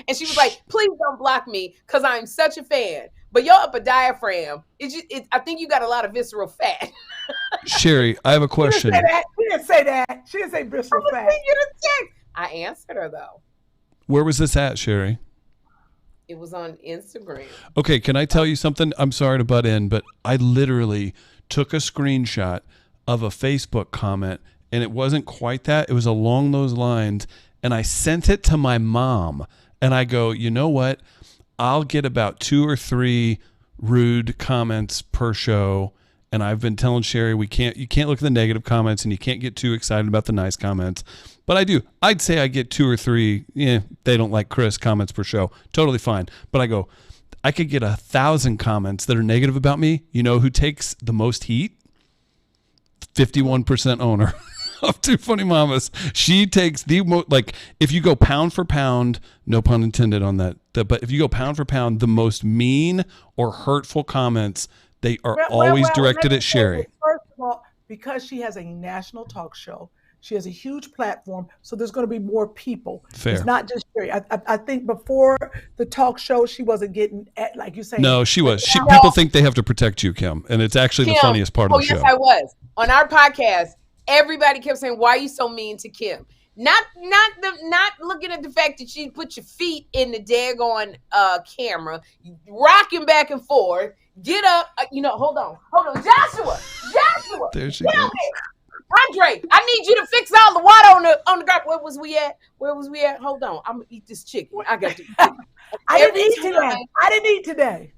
And she was like, please don't block me because I'm such a fan. But your upper diaphragm, I think you got a lot of visceral fat. Sherri, I have a question. She didn't say that. She didn't say visceral fat. I answered her, though. Where was this at, Sherri? It was on Instagram. Okay, can I tell you something? I'm sorry to butt in, but I literally took a screenshot of a Facebook comment, and it wasn't quite that. It was along those lines, and I sent it to my mom, and I go, you know what? I'll get about 2 or 3 rude comments per show, and I've been telling Sherri you can't look at the negative comments, and you can't get too excited about the nice comments. But I do. I'd say I get 2 or 3, they don't like Chris comments per show. Totally fine. But I go, I could get 1,000 comments that are negative about me. You know who takes the most heat? 51% owner of Two Funny Mamas. She takes the most, like, if you go pound for pound, no pun intended on that, but if you go pound for pound, the most mean or hurtful comments, they are always directed at Sherri. First of all, because she has a national talk show, she has a huge platform, so there's going to be more people. Fair. It's not just Sherri. I think before the talk show, she wasn't getting, like you say. No, she was. People think they have to protect you, Kym, and it's actually the funniest part of the show. Oh, yes, I was. On our podcast, everybody kept saying, why are you so mean to Kym? Not looking at the fact that she put your feet in the daggone camera, rocking back and forth. Get up, hold on, Joshua. There she goes. Andre, I need you to fix all the water on the ground. Where was we at? Hold on, I'm gonna eat this chicken. I got to. I didn't eat today.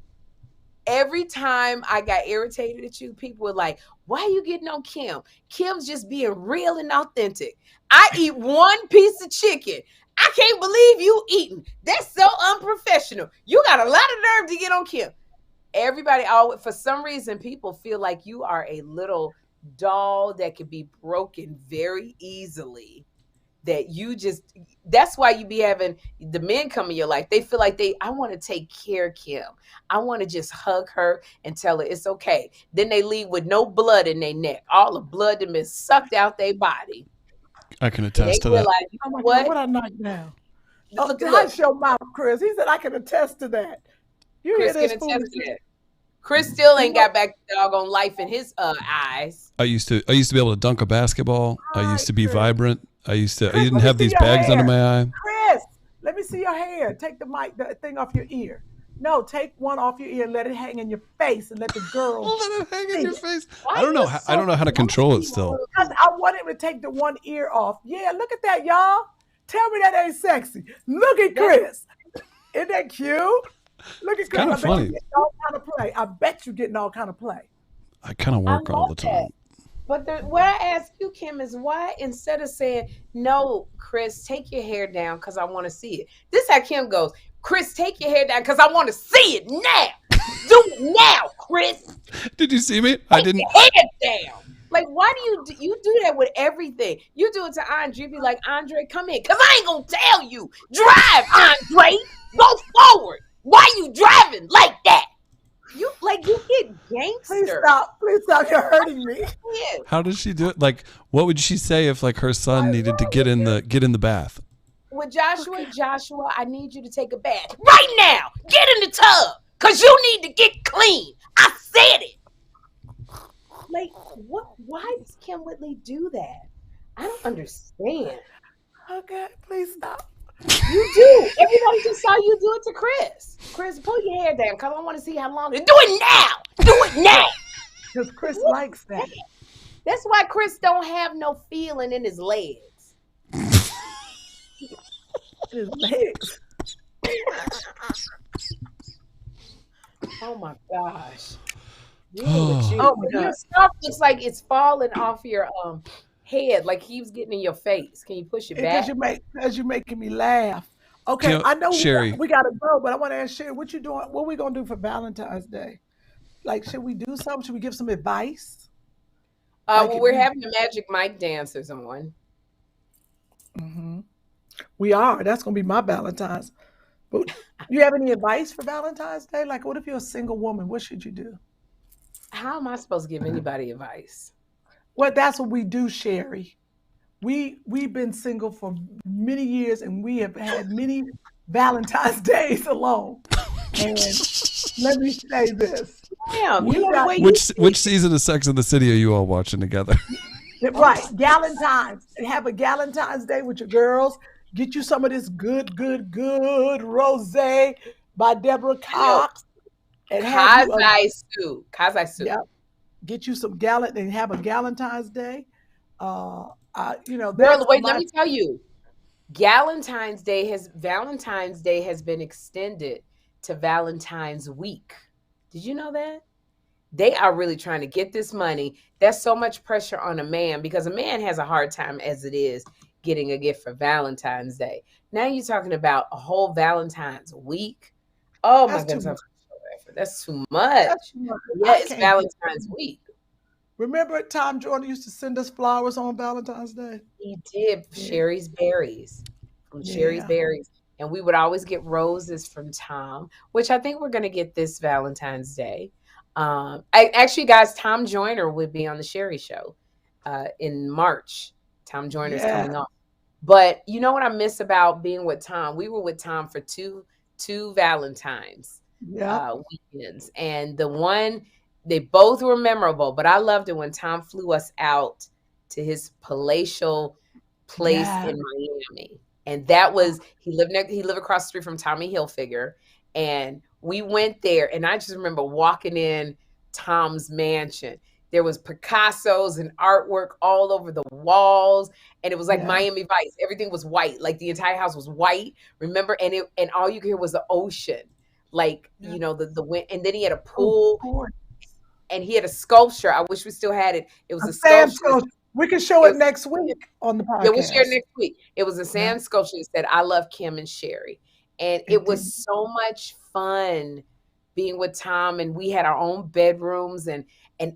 Every time I got irritated at you, people were like, why are you getting on Kym? Kym's just being real and authentic. I eat one piece of chicken. I can't believe you eating. That's so unprofessional. You got a lot of nerve to get on Kym. Everybody always, for some reason, people feel like you are a little doll that can be broken very easily. That's why you be having the men come in your life. They feel like I want to take care of Kym. I want to just hug her and tell her it's okay. Then they leave with no blood in their neck. All the blood that been sucked out their body. I can attest to that. Like, oh my God, what I knocked down? Look. Hush your mouth, Chris. He said I can attest to that. Chris can attest to that. Chris still ain't got back the doggone life in his eyes. I used to be able to dunk a basketball. I used to be vibrant. I didn't have these bags under my eye. Chris, let me see your hair. Take the thing off your ear. No, take one off your ear and let it hang in your face and let the girl let it hang in your face. I don't know how to control it still. Because I want him to take the one ear off. Yeah, look at that, y'all. Tell me that ain't sexy. Look at Chris. Isn't that cute? Look at Chris. Kind of funny. I bet you're getting all kind of play. I kind of work all the time. But what I ask you, Kym, is why instead of saying, no, Chris, take your hair down because I want to see it. This is how Kym goes. Chris, take your hair down because I want to see it now. Do it now, Chris. Did you see me? I didn't. Take your head down. Like, why do you do that with everything? You do it to Andre. You be like, Andre, come in. Because I ain't going to tell you. Drive, Andre. Go forward. Why you driving like that? You get gangster. Please stop. You're hurting me. How does she do it? Like, what would she say if like her son needed to get in the bath? With Joshua, I need you to take a bath right now. Get in the tub, cause you need to get clean. I said it. Like, what? Why does Kym Whitley do that? I don't understand. Okay, please stop. You do. Everybody just saw you do it to Chris. Chris, pull your hair down because I want to see how long. Do it now. Do it now. Because Chris likes that. That's why Chris don't have no feeling in his legs. His legs. Oh my gosh. Your stuff looks like it's falling off your head, like he was getting in your face. Can you push it back? Because you're making me laugh. Okay, I know Sherri, we gotta go, but I want to ask Sherri, what you doing? What are we gonna do for Valentine's Day? Like, should we do something? Should we give some advice? We're having the Magic Mike dancers on. Mm-hmm. We are. That's gonna be my Valentine's. But you have any advice for Valentine's Day? Like, what if you're a single woman? What should you do? How am I supposed to give anybody advice? Well, that's what we do, Sherri. We've been single for many years, and we have had many Valentine's days alone. And let me say this: which season of Sex and the City are you all watching together? Right, Galentine's. Have a Galentine's Day with your girls. Get you some of this good rosé by Deborah Cox. And Kazai Sue. Yep. Get you some and have a Galentine's Day. Girl, wait, let me tell you. Valentine's Day has been extended to Valentine's Week. Did you know that? They are really trying to get this money. There's so much pressure on a man because a man has a hard time as it is getting a gift for Valentine's Day. Now you're talking about a whole Valentine's Week. Oh my goodness. That's too much. Yeah, it's Valentine's week. Remember Tom Joyner used to send us flowers on Valentine's Day? He did. Sherry's Berries. From Sherry's Berries. And we would always get roses from Tom, which I think we're going to get this Valentine's Day. Actually, guys, Tom Joyner would be on the Sherri Show in March. Tom Joyner's coming on. But you know what I miss about being with Tom? We were with Tom for two Valentine's weekends. And the one, they both were memorable, but I loved it when Tom flew us out to his palatial place in Miami. And that was, he lived across the street from Tommy Hilfiger. And we went there, and I just remember walking in Tom's mansion. There was Picasso's and artwork all over the walls, and it was like Miami Vice. Everything was white, like the entire house was white. Remember, and all you could hear was the ocean, like you know the wind. And then he had a pool, and he had a sculpture. I wish we still had it. It was a sculpture. We can show it next week on the podcast. Yeah, we'll share it next week. It was a sand sculpture that said, "I love Kym and Sherri," and it was so much fun being with Tom. And we had our own bedrooms, and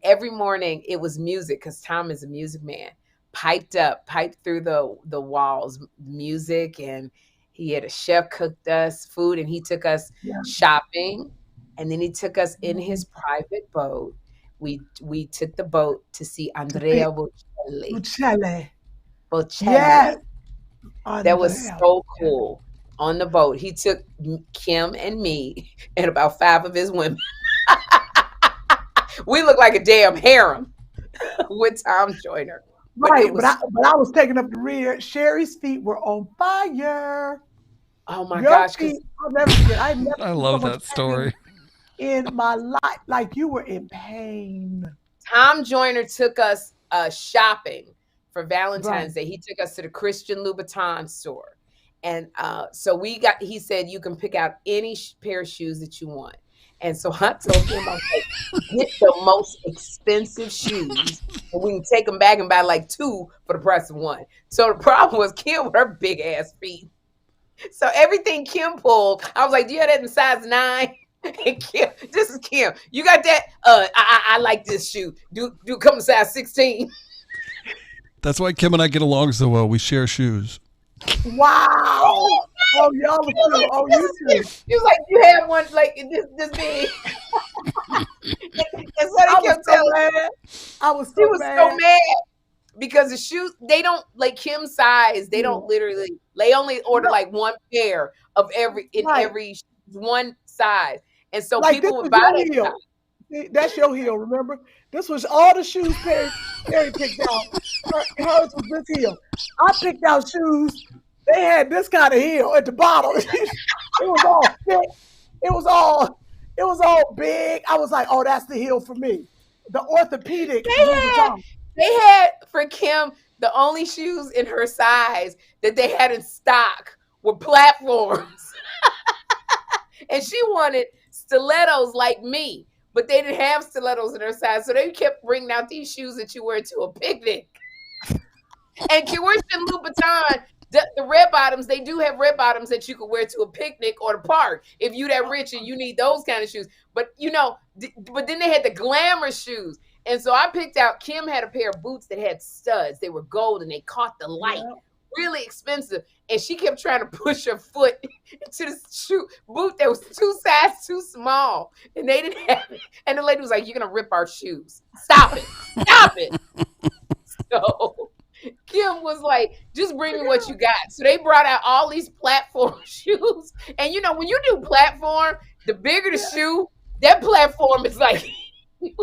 every morning it was music because Tom is a music man. Piped through the walls, music, and he had a chef cooked us food, and he took us shopping, and then he took us in his private boat. We took the boat to see Andrea Bocelli. Yes. That was so cool. On the boat, he took Kym and me and about 5 of his women. We looked like a damn harem with Tom Joyner. Right, but I was taking up the rear. Sherri's feet were on fire. Oh my gosh! I'll never forget. I love that story. In my life, like you were in pain. Tom Joyner took us shopping for Valentine's Day. He took us to the Christian Louboutin store. And so he said, you can pick out any pair of shoes that you want. And so I told him, I was like, get the most expensive shoes, and we can take them back and buy like 2 for the price of 1. So the problem was Kym with her big ass feet. So everything Kym pulled, I was like, do you have that in size 9? And Kym, this is Kym. You got that? I like this shoe. Do come in size 16? That's why Kym and I get along so well. We share shoes. Wow. Oh, y'all was too. Oh, you too. He was like, you have one like this big. And so he kept telling me. I was so mad because the shoes, they don't, like Kym's size, they don't literally, they only order like 1 pair of every one size. And so like people would buy that. See, that's your heel, remember? This was all the shoes Sherri picked out. Hers was this heel. I picked out shoes. They had this kind of heel at the bottom. It was all thick. It was all big. I was like, oh, that's the heel for me. The orthopedic. They had for Kym, the only shoes in her size that they had in stock were platforms. And she wanted stilettos like me. But they didn't have stilettos in her size, so they kept bringing out these shoes that you wear to a picnic. And Christian Louboutin, the red bottoms, they do have red bottoms that you could wear to a picnic or the park if you that rich and you need those kind of shoes. But but then they had the glamour shoes. And so I picked out, Kym had a pair of boots that had studs. They were gold and they caught the light. Really expensive. And she kept trying to push her foot into the boot that was 2 sizes too small. And they didn't have it. And the lady was like, you're going to rip our shoes. Stop it. Stop it. So Kym was like, just bring me what you got. So they brought out all these platform shoes. And when you do platform, the bigger the shoe, that platform is like huge.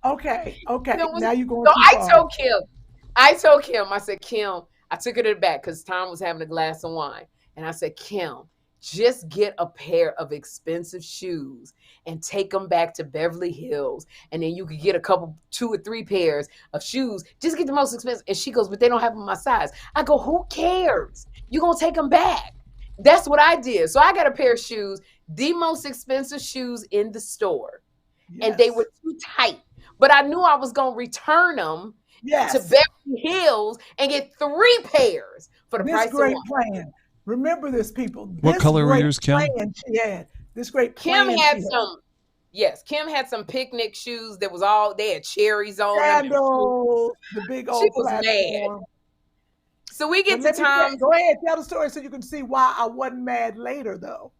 Okay. Now you're going so too I far. told Kym, I said, Kym, I took her to the back because Tom was having a glass of wine. And I said, Kym, just get a pair of expensive shoes and take them back to Beverly Hills. And then you could get 2 or 3 pairs of shoes. Just get the most expensive. And she goes, but they don't have them my size. I go, who cares? You're going to take them back. That's what I did. So I got a pair of shoes, the most expensive shoes in the store. Yes. And they were too tight. But I knew I was going to return them to Beverly Hills and get 3 pairs for the price of 1. This great plan. Remember this, people. What color were yours, Kym? She had. This great plan. Kym had some Yes, Kym had some picnic shoes that was they had cherries on them. Sandals, the big old She was platform. mad. So we get to Tom's. Go ahead, tell the story so you can see why I wasn't mad later, though.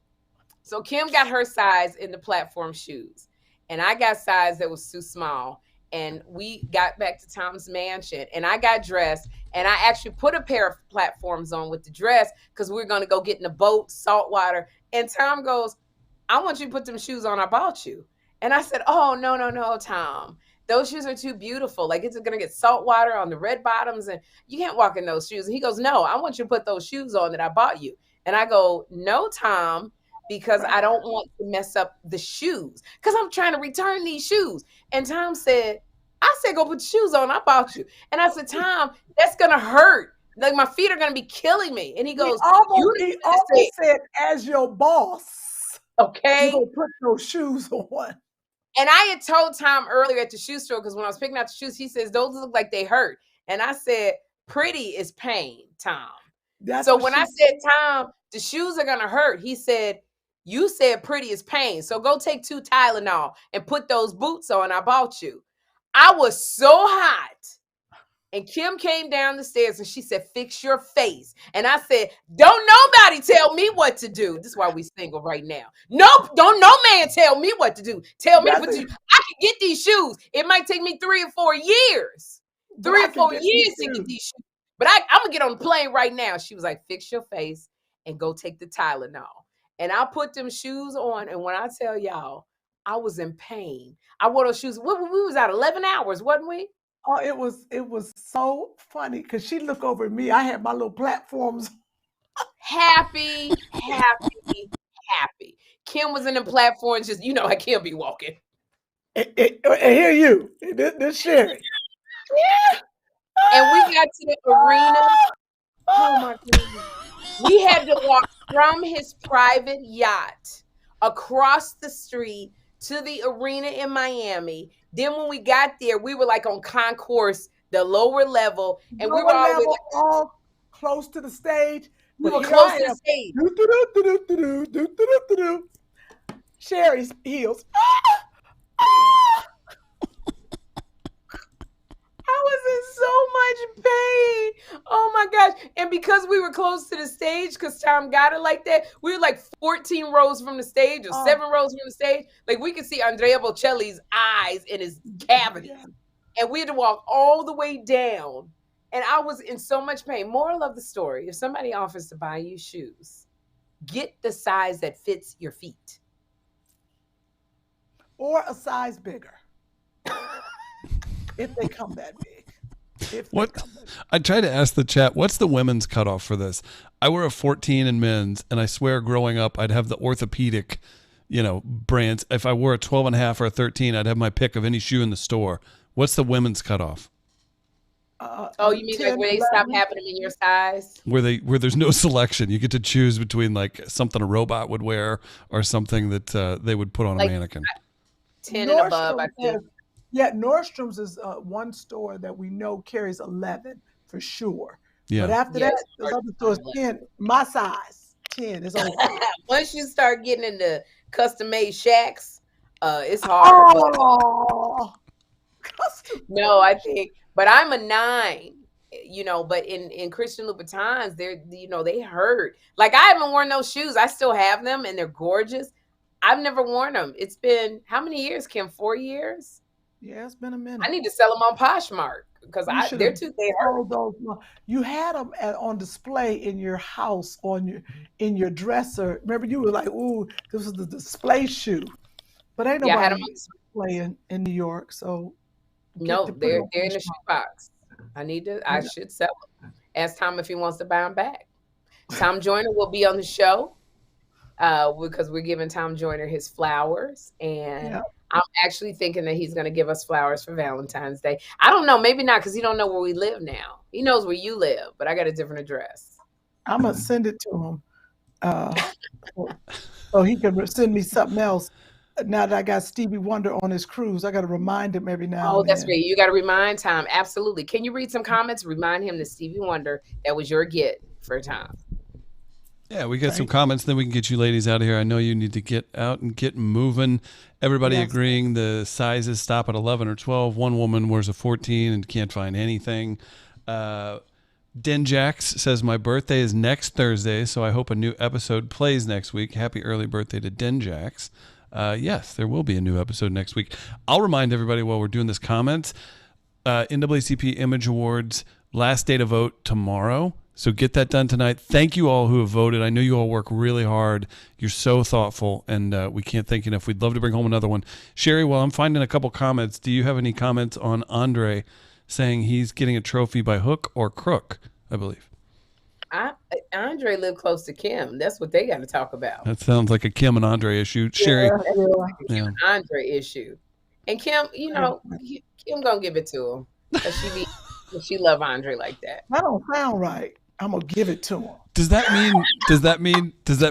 So Kym got her size in the platform shoes, and I got size that was too small. And we got back to Tom's mansion, and I got dressed, and I actually put a pair of platforms on with the dress because we were going to go get in the boat, saltwater. And Tom goes, I want you to put them shoes on I bought you. And I said, oh, no, Tom. Those shoes are too beautiful. Like, it's going to get salt water on the red bottoms, and you can't walk in those shoes. And he goes, no, I want you to put those shoes on that I bought you. And I go, no, Tom, because I don't want to mess up the shoes because I'm trying to return these shoes. And Tom said, go put the shoes on. I bought you. And I said, Tom, that's going to hurt. Like, my feet are going to be killing me. And he goes, he almost said, as your boss, okay, you going to put those shoes on. And I had told Tom earlier at the shoe store, because when I was picking out the shoes, he says, those look like they hurt. And I said, pretty is pain, Tom. So when I said, Tom, the shoes are going to hurt, he said, you said pretty is pain. So go take 2 Tylenol and put those boots on I bought you. I was so hot. And Kym came down the stairs and she said, fix your face. And I said, don't nobody tell me what to do. This is why we single right now. Nope, don't no man tell me what to do. Tell me what to do. I can get these shoes. It might take me 3 or 4 years. 3 or 4 years to get these shoes. But I'm going to get on the plane right now. She was like, fix your face and go take the Tylenol. And I put them shoes on. And when I tell y'all, I was in pain. I wore those shoes. We was out 11 hours, wasn't we? Oh, it was so funny because she looked over at me. I had my little platforms. Happy. Kym was in the platforms, just, I can't be walking. And here you, this Sherri. Yeah. And we got to the arena. Oh my goodness. We had to walk from his private yacht across the street to the arena in Miami. Then when we got there, we were like on concourse, the lower level, and we were all close to the stage. We were close to the stage. Sherri's heels. I was in so much pain. Oh my gosh. And because we were close to the stage, because Tom got it like that, we were like 14 rows from the stage or 7 rows from the stage. Like, we could see Andrea Bocelli's eyes in his cavity. Yeah. And we had to walk all the way down. And I was in so much pain. Moral of the story, if somebody offers to buy you shoes, get the size that fits your feet. Or a size bigger. If they come that big. I try to ask the chat, what's the women's cutoff for this? I wear a 14 in men's, and I swear growing up, I'd have the orthopedic, brands. If I wore a 12 and a half or a 13, I'd have my pick of any shoe in the store. What's the women's cutoff? You mean like where they stop having them in your size? Where there's no selection. You get to choose between like something a robot would wear or something that they would put on a mannequin. 10 and above, I think. Yeah, Nordstrom's is one store that we know carries 11 for sure. Yeah. But after that, those other stores, 10, my size, 10 is over. Once you start getting into custom-made shacks, it's hard. No, I think, but I'm a 9, but in Christian Louboutins, they hurt. Like, I haven't worn those shoes. I still have them, and they're gorgeous. I've never worn them. It's been, how many years, Kym? 4 years? Yeah, it's been a minute. I need to sell them on Poshmark because they hurt. You had them on display in your house, in your dresser. Remember, you were like, "Ooh, this was the display shoe," but ain't nobody on display in New York. So no, they're in the shoe box. I should sell them. Ask Tom if he wants to buy them back. Tom Joyner will be on the show because we're giving Tom Joyner his flowers, and I'm actually thinking that he's going to give us flowers for Valentine's Day. I don't know, maybe not, because he don't know where we live now. He knows where you live, but I got a different address. I'm gonna send it to him, so he can send me something else. Now that I got Stevie Wonder on his cruise, I got to remind him every now and then. Oh, that's great. You got to remind Tom. Absolutely. Can you read some comments? Remind him that Stevie Wonder, that was your get for Tom. Yeah, we got some comments. Then we can get you ladies out of here. I know you need to get out and get moving. Everybody agreeing the sizes stop at 11 or 12. One woman wears a 14 and can't find anything. Denjax says, my birthday is next Thursday, so I hope a new episode plays next week. Happy early birthday to Denjax. Yes, there will be a new episode next week. I'll remind everybody while we're doing this comments, NAACP Image Awards, last day to vote tomorrow. So get that done tonight. Thank you all who have voted. I know you all work really hard. You're so thoughtful, and we can't thank you enough. We'd love to bring home another one. Sherri, while I'm finding a couple comments, do you have any comments on Andre saying he's getting a trophy by hook or crook, I believe? Andre lived close to Kym. That's what they got to talk about. That sounds like a Kym and Andre issue. Sherri. Yeah. Andre issue. And Kym, Kym gonna give it to him. Because she love Andre like that. That don't sound right. I'm gonna give it to him. Does that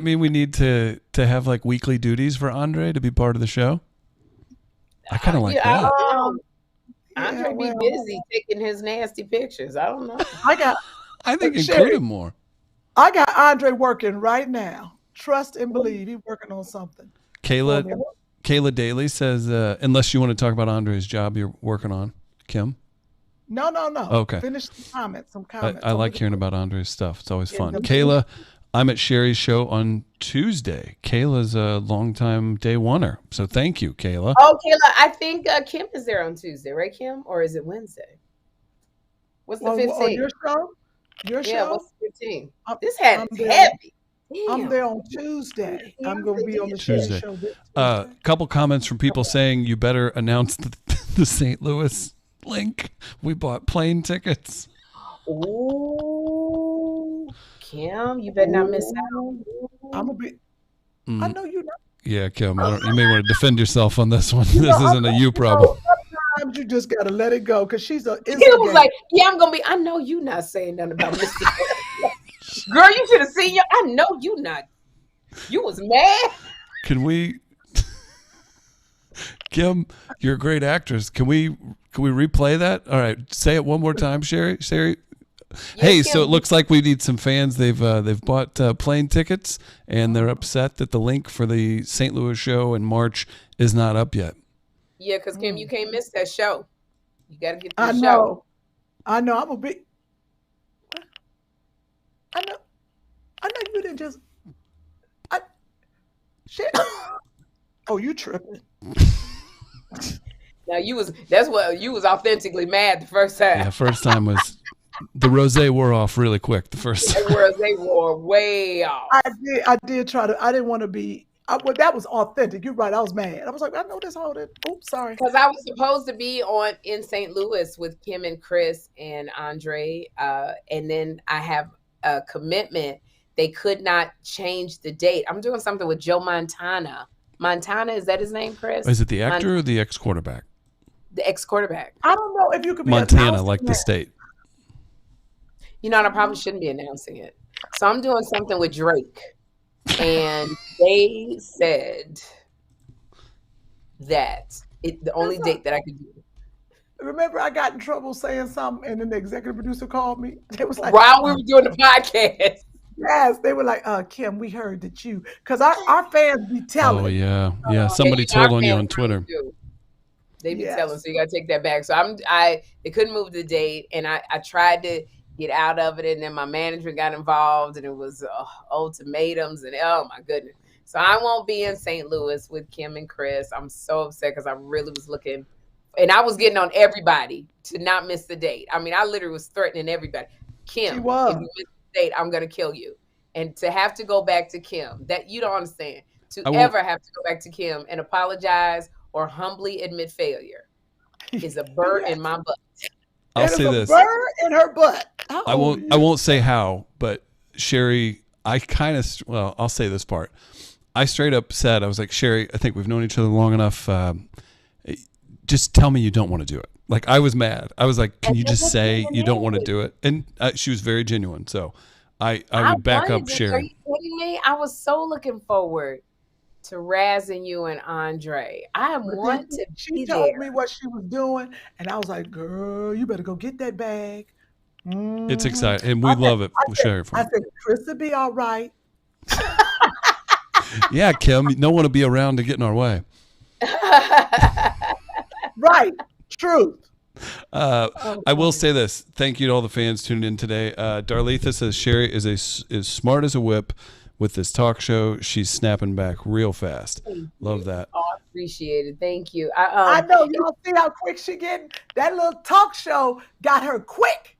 mean we need to have like weekly duties for Andre to be part of the show? I kind of like that. Andre be busy taking his nasty pictures. I don't know. I think include him more. I got Andre working right now. Trust and believe he's working on something. Kayla Daly says, unless you want to talk about Andre's job you're working on, Kym. No. Okay. Finish some comments. I like hearing about Andre's stuff. It's always fun. Kayla, I'm at Sherri's show on Tuesday. Kayla's a longtime day oneer. So thank you, Kayla. Oh, Kayla, I think Kym is there on Tuesday, right, Kym? Or is it Wednesday? What's the 15th? Your show? Yeah, what's the 15th? This hat is heavy. Damn. I'm there on Tuesday. I'm going to be on the Tuesday show. Couple comments from people saying you better announce the St. Louis link. We bought plane tickets. Ooh, Kym, you better not miss out. I'm gonna be. I know you know. Yeah, Kym, you may want to defend yourself on this one. This isn't a you problem. Sometimes you just gotta let it go because she's a. Kym was like, "Yeah, I'm gonna be." I know you not saying nothing about Mr. Girl, you should have seen you. I know you not. You was mad. Can we? Kym, you're a great actress. Can we replay that? All right, say it one more time, Sherri. Yes, hey, so it looks like we need some fans. They've bought plane tickets, and they're upset that the link for the St. Louis show in March is not up yet. Yeah, because Kym, you can't miss that show. You got to get the show. I know. I'm a big. I know you didn't just. Shit. Oh, you tripping? Now you was authentically mad the first time. Yeah, first time was the rosé wore off really quick. The first time. The rosé wore way off. I did try to. I didn't want to be. That was authentic. You're right. I was mad. I was like, I know this whole. Oops, sorry. Because I was supposed to be in St. Louis with Kym and Chris and Andre, and then I have a commitment. They could not change the date. I'm doing something with Joe Montana. Montana, is that his name, Chris? Is it the actor or the ex-quarterback? The ex-quarterback. I don't know if you could be Montana, like the state. You know, I probably shouldn't be announcing it. So I'm doing something with Drake. And they said that the only date that I could do. Remember, I got in trouble saying something, and then the executive producer called me. They was like, while we were doing the podcast. Yes, they were like, Kym, we heard that you, because our fans be telling. Oh, yeah. Somebody told on you on Twitter. They be telling, so you got to take that back. So they couldn't move the date, and I tried to get out of it, and then my manager got involved, and it was ultimatums, and oh my goodness. So I won't be in St. Louis with Kym and Chris. I'm so upset because I really was looking, and I was getting on everybody to not miss the date. I mean, I literally was threatening everybody. Kym, if you miss the date, I'm going to kill you. And to have to go back to Kym, that you don't understand. Ever have to go back to Kym and apologize or humbly admit failure is a bird in my butt. I'll say this. Bird in her butt. I won't say how, but Sherri, I'll say this part. I straight up said, I was like, Sherri, I think we've known each other long enough. Just tell me you don't want to do it. Like, I was mad. I was like, can you just say you don't want to do it? And she was very genuine. So I would back up Sherri. Are you kidding me? I was so looking forward to razzing you and Andre. I want to be there. She told me what she was doing, and I was like, girl, you better go get that bag. It's exciting, and we love it, Sherri. I said, Chris will be all right. Yeah, Kym, no one will be around to get in our way. Right. Truth. I will say this. Thank you to all the fans tuning in today. Darletha says Sherri is smart as a whip with this talk show. She's snapping back real fast. Love that. Oh, I appreciate it. Thank you. I know. Y'all see how quick she getting? That little talk show got her quick.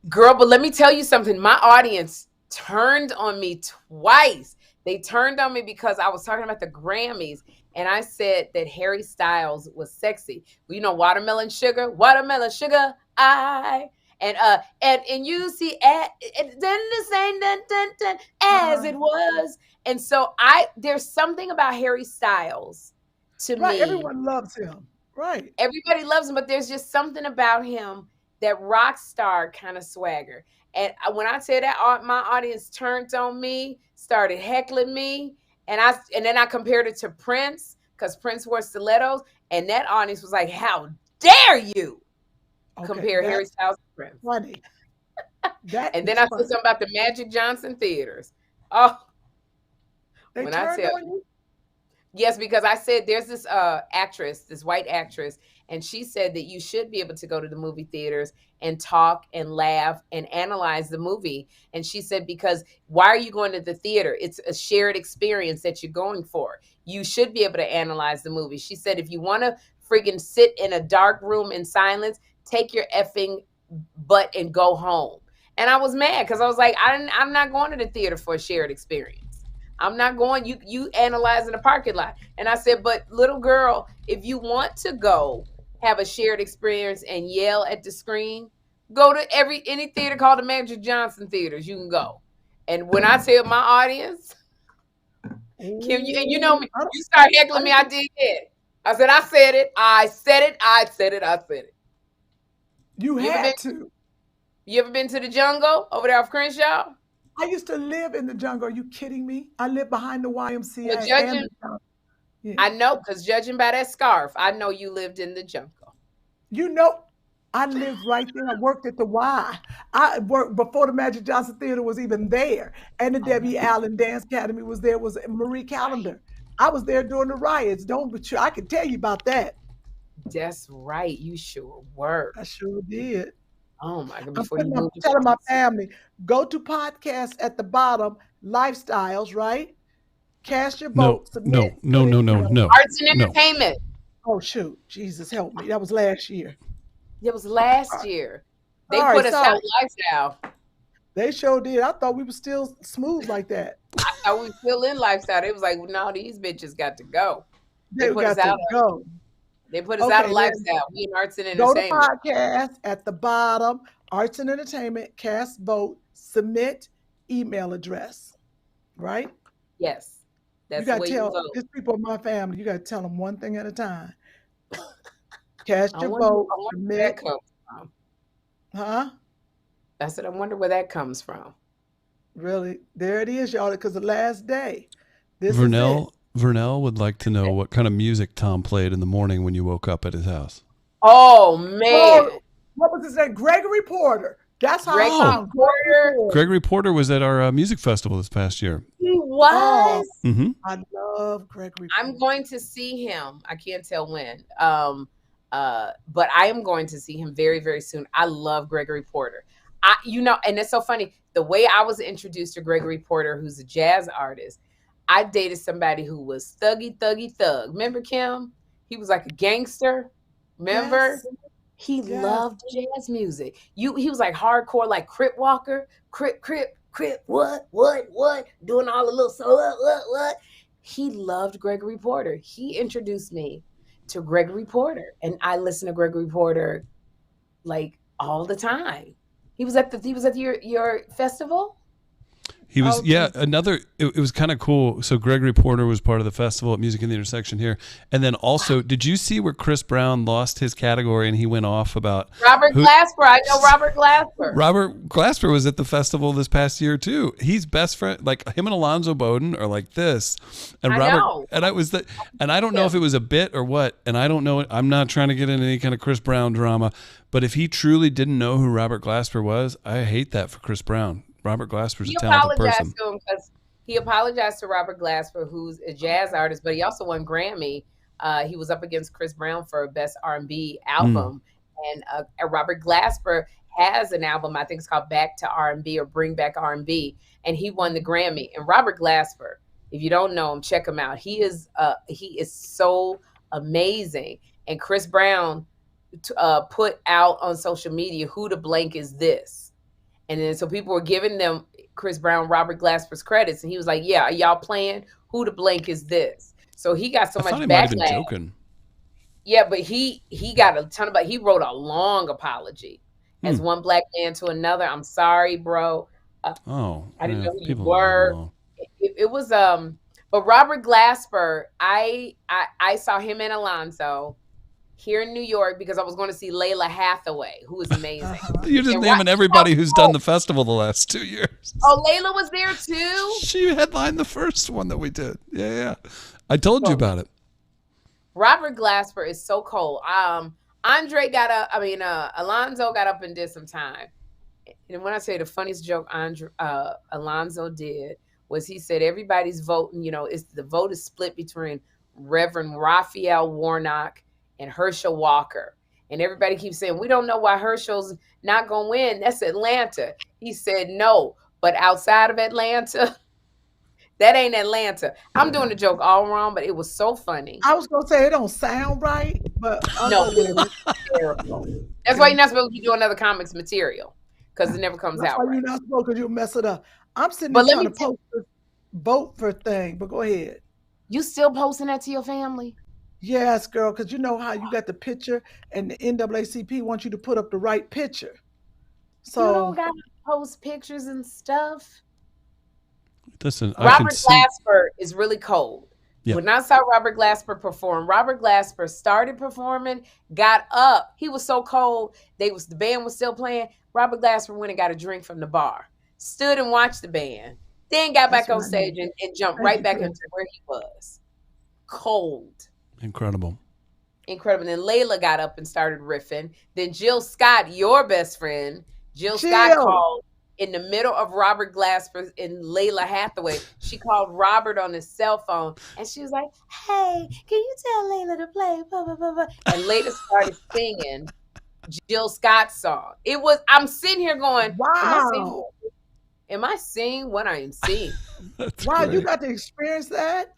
Girl, but let me tell you something. My audience turned on me twice. They turned on me because I was talking about the Grammys, and I said that Harry Styles was sexy. Well, you know, watermelon sugar, and you see then the same dun, as it was. And so there's something about Harry Styles to me. Everyone loves him. Right. Everybody loves him, but there's just something about him, that rock star kind of swagger. And when I say that, my audience turned on me, started heckling me, and then I compared it to Prince, because Prince wore stilettos, and that audience was like, "How dare you compare Harry Styles to Prince?" Funny. And then I said something about the Magic Johnson theaters. Oh, they turned on you? Yes, because I said there's this actress, this white actress, and she said that you should be able to go to the movie theaters and talk and laugh and analyze the movie. And she said, because why are you going to the theater? It's a shared experience that you're going for. You should be able to analyze the movie. She said, if you want to friggin' sit in a dark room in silence, take your effing butt and go home. And I was mad because I was like, I'm not going to the theater for a shared experience. I'm not going, you analyze in the parking lot. And I said, but little girl, if you want to go have a shared experience and yell at the screen, go to any theater called the Magic Johnson theaters. You can go. And when I tell my audience, Kym, you know me, you start heckling me, I did it. I said it. I said it. You had to. You ever been to the jungle over there off Crenshaw? I used to live in the jungle. Are you kidding me? I lived behind the YMCA. I know, because judging by that scarf, I know you lived in the jungle. You know, I lived right there. I worked at the Y. I worked before the Magic Johnson Theater was even there. And the Debbie Allen Dance Academy was there, was Marie Callender. I was there during the riots. I can tell you about that. That's right. You sure were. I sure did. Oh my God. I'm telling my family, go to podcasts at the bottom, lifestyles, right? Cast your vote. No. Arts and entertainment. Oh, shoot. Jesus, help me. That was last year. It was last year. They put us out lifestyle. They sure did. I thought we were still smooth like that. I thought we were still in lifestyle. They was like, no, these bitches got to go. They put us out. They put us out of lifestyle. We in arts and entertainment. Go to podcast at the bottom, arts and entertainment, cast vote, submit, email address. Right? Yes. That's you got to tell these people in my family, you got to tell them one thing at a time. Cast your vote, submit. Huh? I said, I wonder where that comes from. Really? There it is, y'all, because the last day. Vernell would like to know what kind of music Tom played in the morning when you woke up at his house. Oh, man. What was his name? Gregory Porter. That's how Gregory Porter was at our music festival this past year. He was? Mm-hmm. I love Gregory Porter. I'm going to see him. I can't tell when. But I am going to see him very, very soon. I love Gregory Porter. And it's so funny. The way I was introduced to Gregory Porter, who's a jazz artist, I dated somebody who was thuggy thug. Remember Kym? He was like a gangster. Remember? Yes. He loved jazz music. He was like hardcore, like Crip Walker. Crip, what? Doing all the little what? He loved Gregory Porter. He introduced me to Gregory Porter. And I listened to Gregory Porter like all the time. He was at your festival? He was, it was kind of cool. So Gregory Porter was part of the festival at Music in the Intersection here. And then also, did you see where Chris Brown lost his category and he went off about Robert Glasper? I know Robert Glasper. Robert Glasper was at the festival this past year too. He's best friend, like him and Alonzo Bowden are like this. And I don't know if it was a bit or what. And I don't know. I'm not trying to get into any kind of Chris Brown drama, but if he truly didn't know who Robert Glasper was, I hate that for Chris Brown. Robert Glasper's a talented person. To him because He apologized to Robert Glasper, who's a jazz artist, but he also won Grammy. He was up against Chris Brown for Best R&B Album. And Robert Glasper has an album, I think it's called Back to R&B or Bring Back R&B, and he won the Grammy. And Robert Glasper, if you don't know him, check him out. He is so amazing. And Chris Brown put out on social media, "Who the blank is this?" And then so people were giving them Chris Brown, Robert Glasper's credits, and he was like, "Yeah, are y'all playing? Who the blank is this?" So he got so much backlash. Might have been joking. Yeah, but he got a ton of. He wrote a long apology as one black man to another. "I'm sorry, bro. I didn't know who you were." It was but Robert Glasper, I saw him and Alonzo here in New York because I was going to see Layla Hathaway, who is amazing. You're just naming everybody who's done the festival the last 2 years. Oh, Layla was there too? She headlined the first one that we did. Yeah. I told you about it. Robert Glasper is so cold. Alonzo got up and did some time. And when I say the funniest joke Alonzo did was he said everybody's voting, the vote is split between Reverend Raphael Warnock and Herschel Walker. And everybody keeps saying, we don't know why Herschel's not going to win. That's Atlanta. He said, no, but outside of Atlanta, that ain't Atlanta. I'm doing the joke all wrong, but it was so funny. I was going to say it don't sound right, but no, it was terrible. That's why you're not supposed to be doing other comics material because it never comes out. That's why you're not supposed to, because you'll mess it up. I'm sitting there trying to post this vote for thing, but go ahead. You still posting that to your family? Yes, girl, because you know how you got the picture and the NAACP wants you to put up the right picture. So you don't got to post pictures and stuff. Listen, Robert Glasper is really cold. Yeah. When I saw Robert Glasper perform, Robert Glasper started performing, got up. He was so cold. The band was still playing. Robert Glasper went and got a drink from the bar, stood and watched the band, then got back on stage and jumped right back into where he was. Cold. Incredible. And then Layla got up and started riffing. Then Jill Scott, your best friend, Scott called in the middle of Robert Glasper and Layla Hathaway. She called Robert on his cell phone and she was like, hey, can you tell Layla to play? Blah, blah, blah, blah. And Layla started singing Jill Scott's song. I'm sitting here going, wow. Am I seeing what I am seeing? Wow, great. You got to experience that?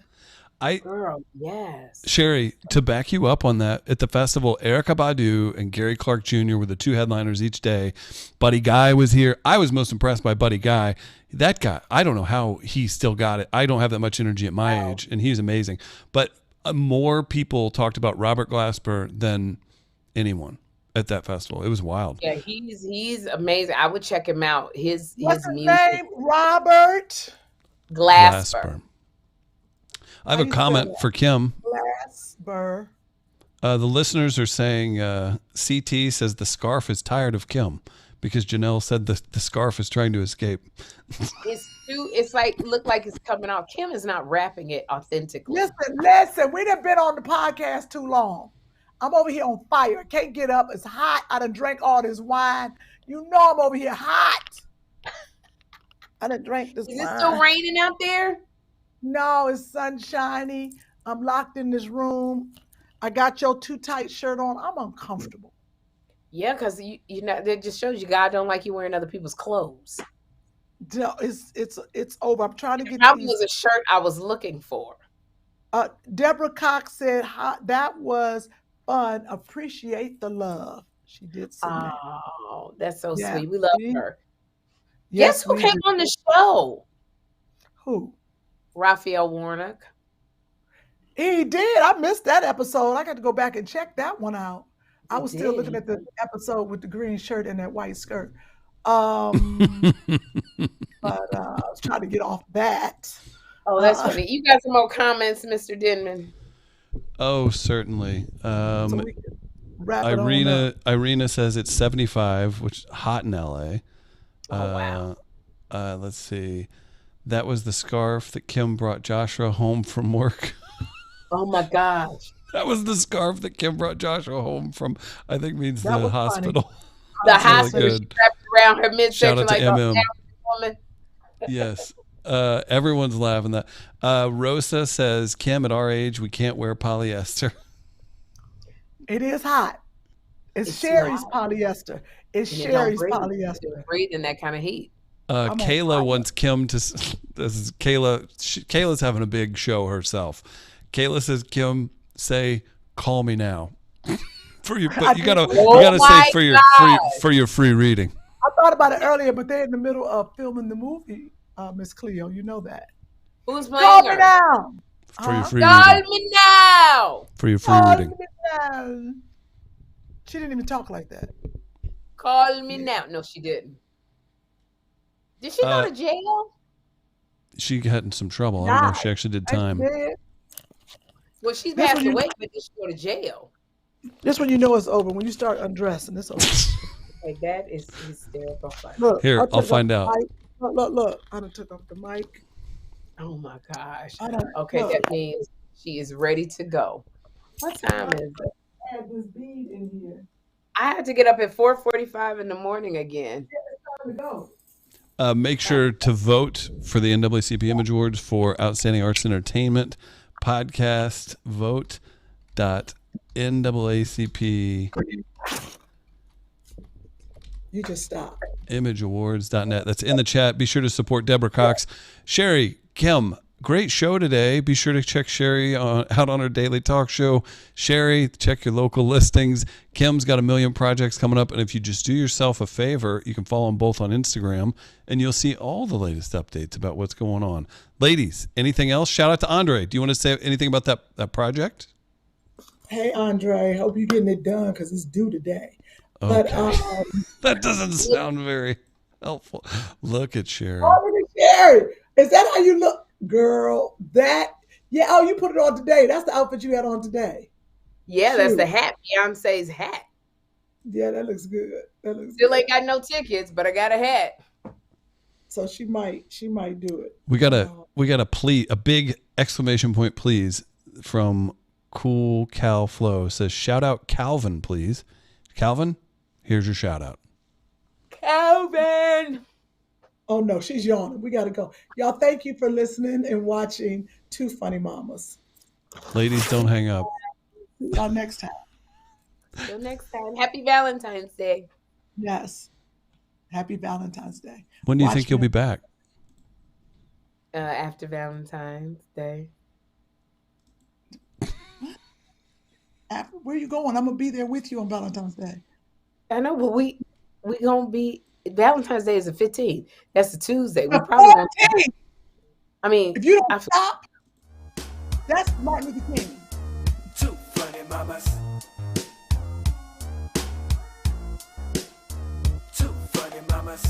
Girl, yes. Sherri, to back you up on that, at the festival, Erykah Badu and Gary Clark Jr. were the two headliners each day. Buddy Guy was here. I was most impressed by Buddy Guy. That guy, I don't know how he still got it. I don't have that much energy at my age, and he's amazing. But more people talked about Robert Glasper than anyone at that festival. It was wild. Yeah, he's amazing. I would check him out. What's his name? Robert Glasper. I have a comment for Kym. Glasper. The listeners are saying CT says the scarf is tired of Kym because Janelle said the scarf is trying to escape. It's like look like it's coming out. Kym is not rapping it authentically. Listen, we done been on the podcast too long. I'm over here on fire. I can't get up. It's hot. I done drank all this wine. You know I'm over here hot. I done drank this wine. Is it still raining out there? No, it's sunshiny. I'm locked in this room. I got your too tight shirt on. I'm uncomfortable. Yeah, because you know that just shows you God don't like you wearing other people's clothes. No, it's over. I'm trying to get. That was a shirt I was looking for. Deborah Cox said that was fun. Appreciate the love. She did say that. Oh, that's so sweet. We love her. Yes, guess who came on the show? Who? Raphael Warnock. He did. I missed that episode. I got to go back and check that one out. I was still looking at the episode with the green shirt and that white skirt. But I was trying to get off that. Oh, that's funny. You got some more comments, Mr. Denman? Oh, certainly. Irina says it's 75, which is hot in LA. Wow. Let's see. That was the scarf that Kym brought Joshua home from work. Oh my gosh. That was the scarf that Kym brought Joshua home from, I think means the hospital. The hospital. Really she wrapped around her midsection like a woman. Yes. Everyone's laughing that. Rosa says, Kym, at our age, we can't wear polyester. It is hot. It's Sherri's polyester. It's Sherri's polyester. Breathe in that kind of heat. Kayla wants Kym to. This is Kayla. Kayla's having a big show herself. Kayla says, Kym, say, call me now. For your, but you gotta say for your free reading. I thought about it earlier, but they're in the middle of filming the movie, Miss Cleo. You know that. Who's playing Call her? me now. For your free Call reading. me now. For your free Call reading. me now. She didn't even talk like that. Call me now. No, she didn't. Did she go to jail? She got in some trouble. I don't know if she actually did time. Well, she's passed away, but did she go to jail? This one you know it's over. When you start undressing, it's over. Like, that is hysterical. Look, Here, I'll find out. Look. I done took off the mic. Oh, my gosh. Okay, that means she is ready to go. What time is it? I had this bead in here. I had to get up at 4:45 in the morning again. It's time to go. Make sure to vote for the NAACP Image Awards for Outstanding Arts Entertainment Podcast. Vote.naacp. You just stop. imageawards.net. That's in the chat. Be sure to support Deborah Cox. Sherri, Kym, great show today. Be sure to check Sherri out on her daily talk show. Sherri, check your local listings. Kym's got a million projects coming up. And if you just do yourself a favor, you can follow them both on Instagram and you'll see all the latest updates about what's going on. Ladies, anything else? Shout out to Andre. Do you want to say anything about that project? Hey, Andre, hope you're getting it done because it's due today. Okay. But that doesn't sound very helpful. Look at Sherri. Oh, Sherri, is that how you look, girl? Oh, you put it on today. That's the outfit you had on today. Yeah, that's the hat. Beyonce's hat. Yeah, that looks good. Still ain't got no tickets, but I got a hat. So she might do it. We got a plea, a big exclamation point, please, from Cool Cal Flow. Says, shout out Calvin, please. Calvin, here's your shout out. Calvin. Oh no, she's yawning. We got to go. Y'all, thank you for listening and watching Two Funny Mamas. Ladies, don't hang up. Y'all next time. Till next time. Happy Valentine's Day. Yes. Happy Valentine's Day. When do you think you'll be back? After Valentine's Day. Where you going? I'm gonna be there with you on Valentine's Day. I know, but we gonna be. Valentine's Day is the 15th. That's the Tuesday. We probably won't. I mean, if you don't stop, that's Martin Luther King. Two funny mamas. Two funny mamas.